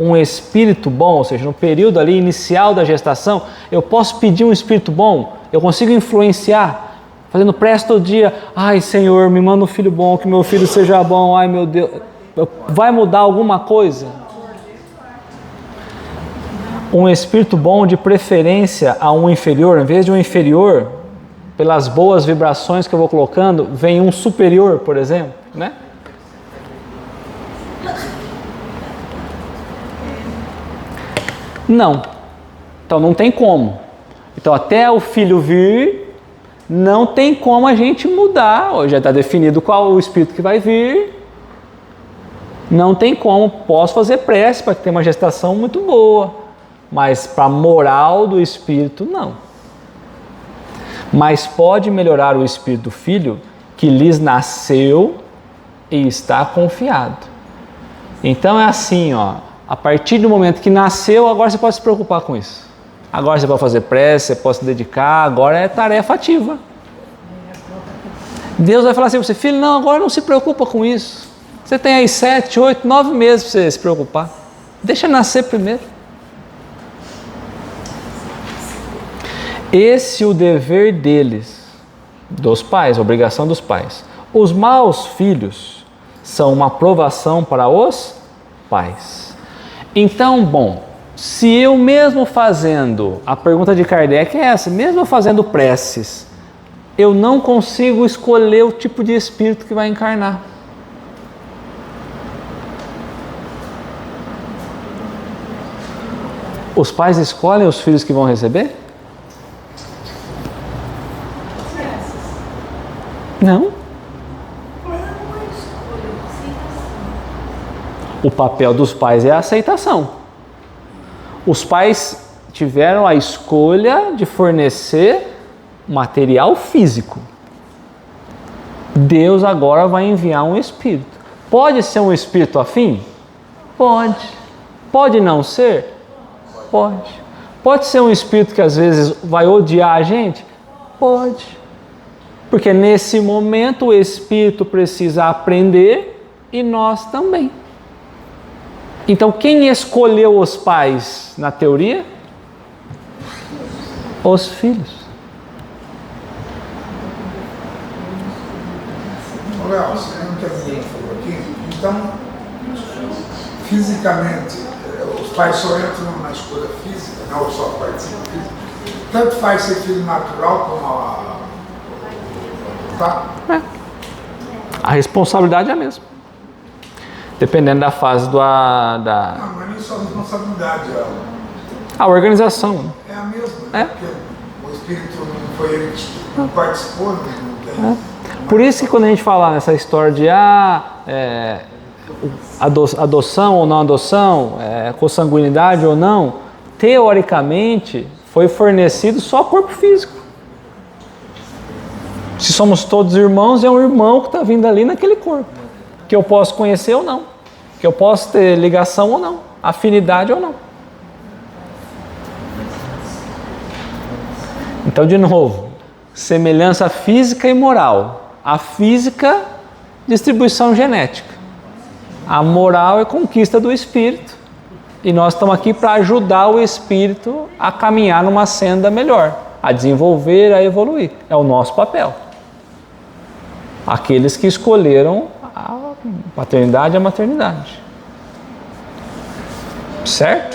um espírito bom, ou seja, no período ali inicial da gestação, eu posso pedir um espírito bom, eu consigo influenciar, fazendo prece todo dia, ai Senhor, me manda um filho bom, que meu filho seja bom, ai meu Deus, vai mudar alguma coisa? Um espírito bom, de preferência a um inferior, em vez de um inferior, pelas boas vibrações que eu vou colocando, vem um superior, por exemplo, né? Não. Então não tem como. Então até o filho vir, não tem como a gente mudar. Já está definido qual o espírito que vai vir. Não tem como. Posso fazer prece para que tenha uma gestação muito boa. Mas para a moral do espírito, não. Mas pode melhorar o espírito do filho que lhes nasceu e está confiado. Então é assim, ó. A partir do momento que nasceu, agora você pode se preocupar com isso. Agora você pode fazer prece, você pode se dedicar, agora é tarefa ativa. Deus vai falar assim para você, filho, não, agora não se preocupa com isso. Você tem aí 7, 8, 9 meses para você se preocupar. Deixa nascer primeiro. Esse é o dever deles, dos pais, a obrigação dos pais. Os maus filhos são uma provação para os pais. Então, bom, se eu mesmo fazendo, a pergunta de Kardec é essa, mesmo fazendo preces, eu não consigo escolher o tipo de espírito que vai encarnar. Os pais escolhem os filhos que vão receber? Não. O papel dos pais é a aceitação. Os pais tiveram a escolha de fornecer material físico. Deus agora vai enviar um espírito. Pode ser um espírito afim? Pode. Pode não ser? Pode. Pode ser um espírito que às vezes vai odiar a gente? Pode. Porque nesse momento o espírito precisa aprender e nós também. Então quem escolheu os pais na teoria? Os filhos. Léo, você não quer dizer falou aqui? Então, fisicamente, os pais só entram na escolha física, não só participam física. Tanto faz ser filho natural como tá? A responsabilidade é a mesma. Dependendo da fase Não, mas nem só a responsabilidade, a organização. é a mesma. É. Porque o espírito não foi ele que não participou, não tem. Por isso que quando a gente fala nessa história de adoção ou não adoção, consanguinidade ou não, teoricamente foi fornecido só corpo físico. Se somos todos irmãos, é um irmão que está vindo ali naquele corpo, que eu posso conhecer ou não, que eu posso ter ligação ou não, afinidade ou não. Então, de novo, semelhança física e moral. A física, distribuição genética. A moral é conquista do espírito. E nós estamos aqui para ajudar o espírito a caminhar numa senda melhor, a desenvolver, a evoluir. É o nosso papel. Aqueles que escolheram a paternidade e a maternidade. Certo?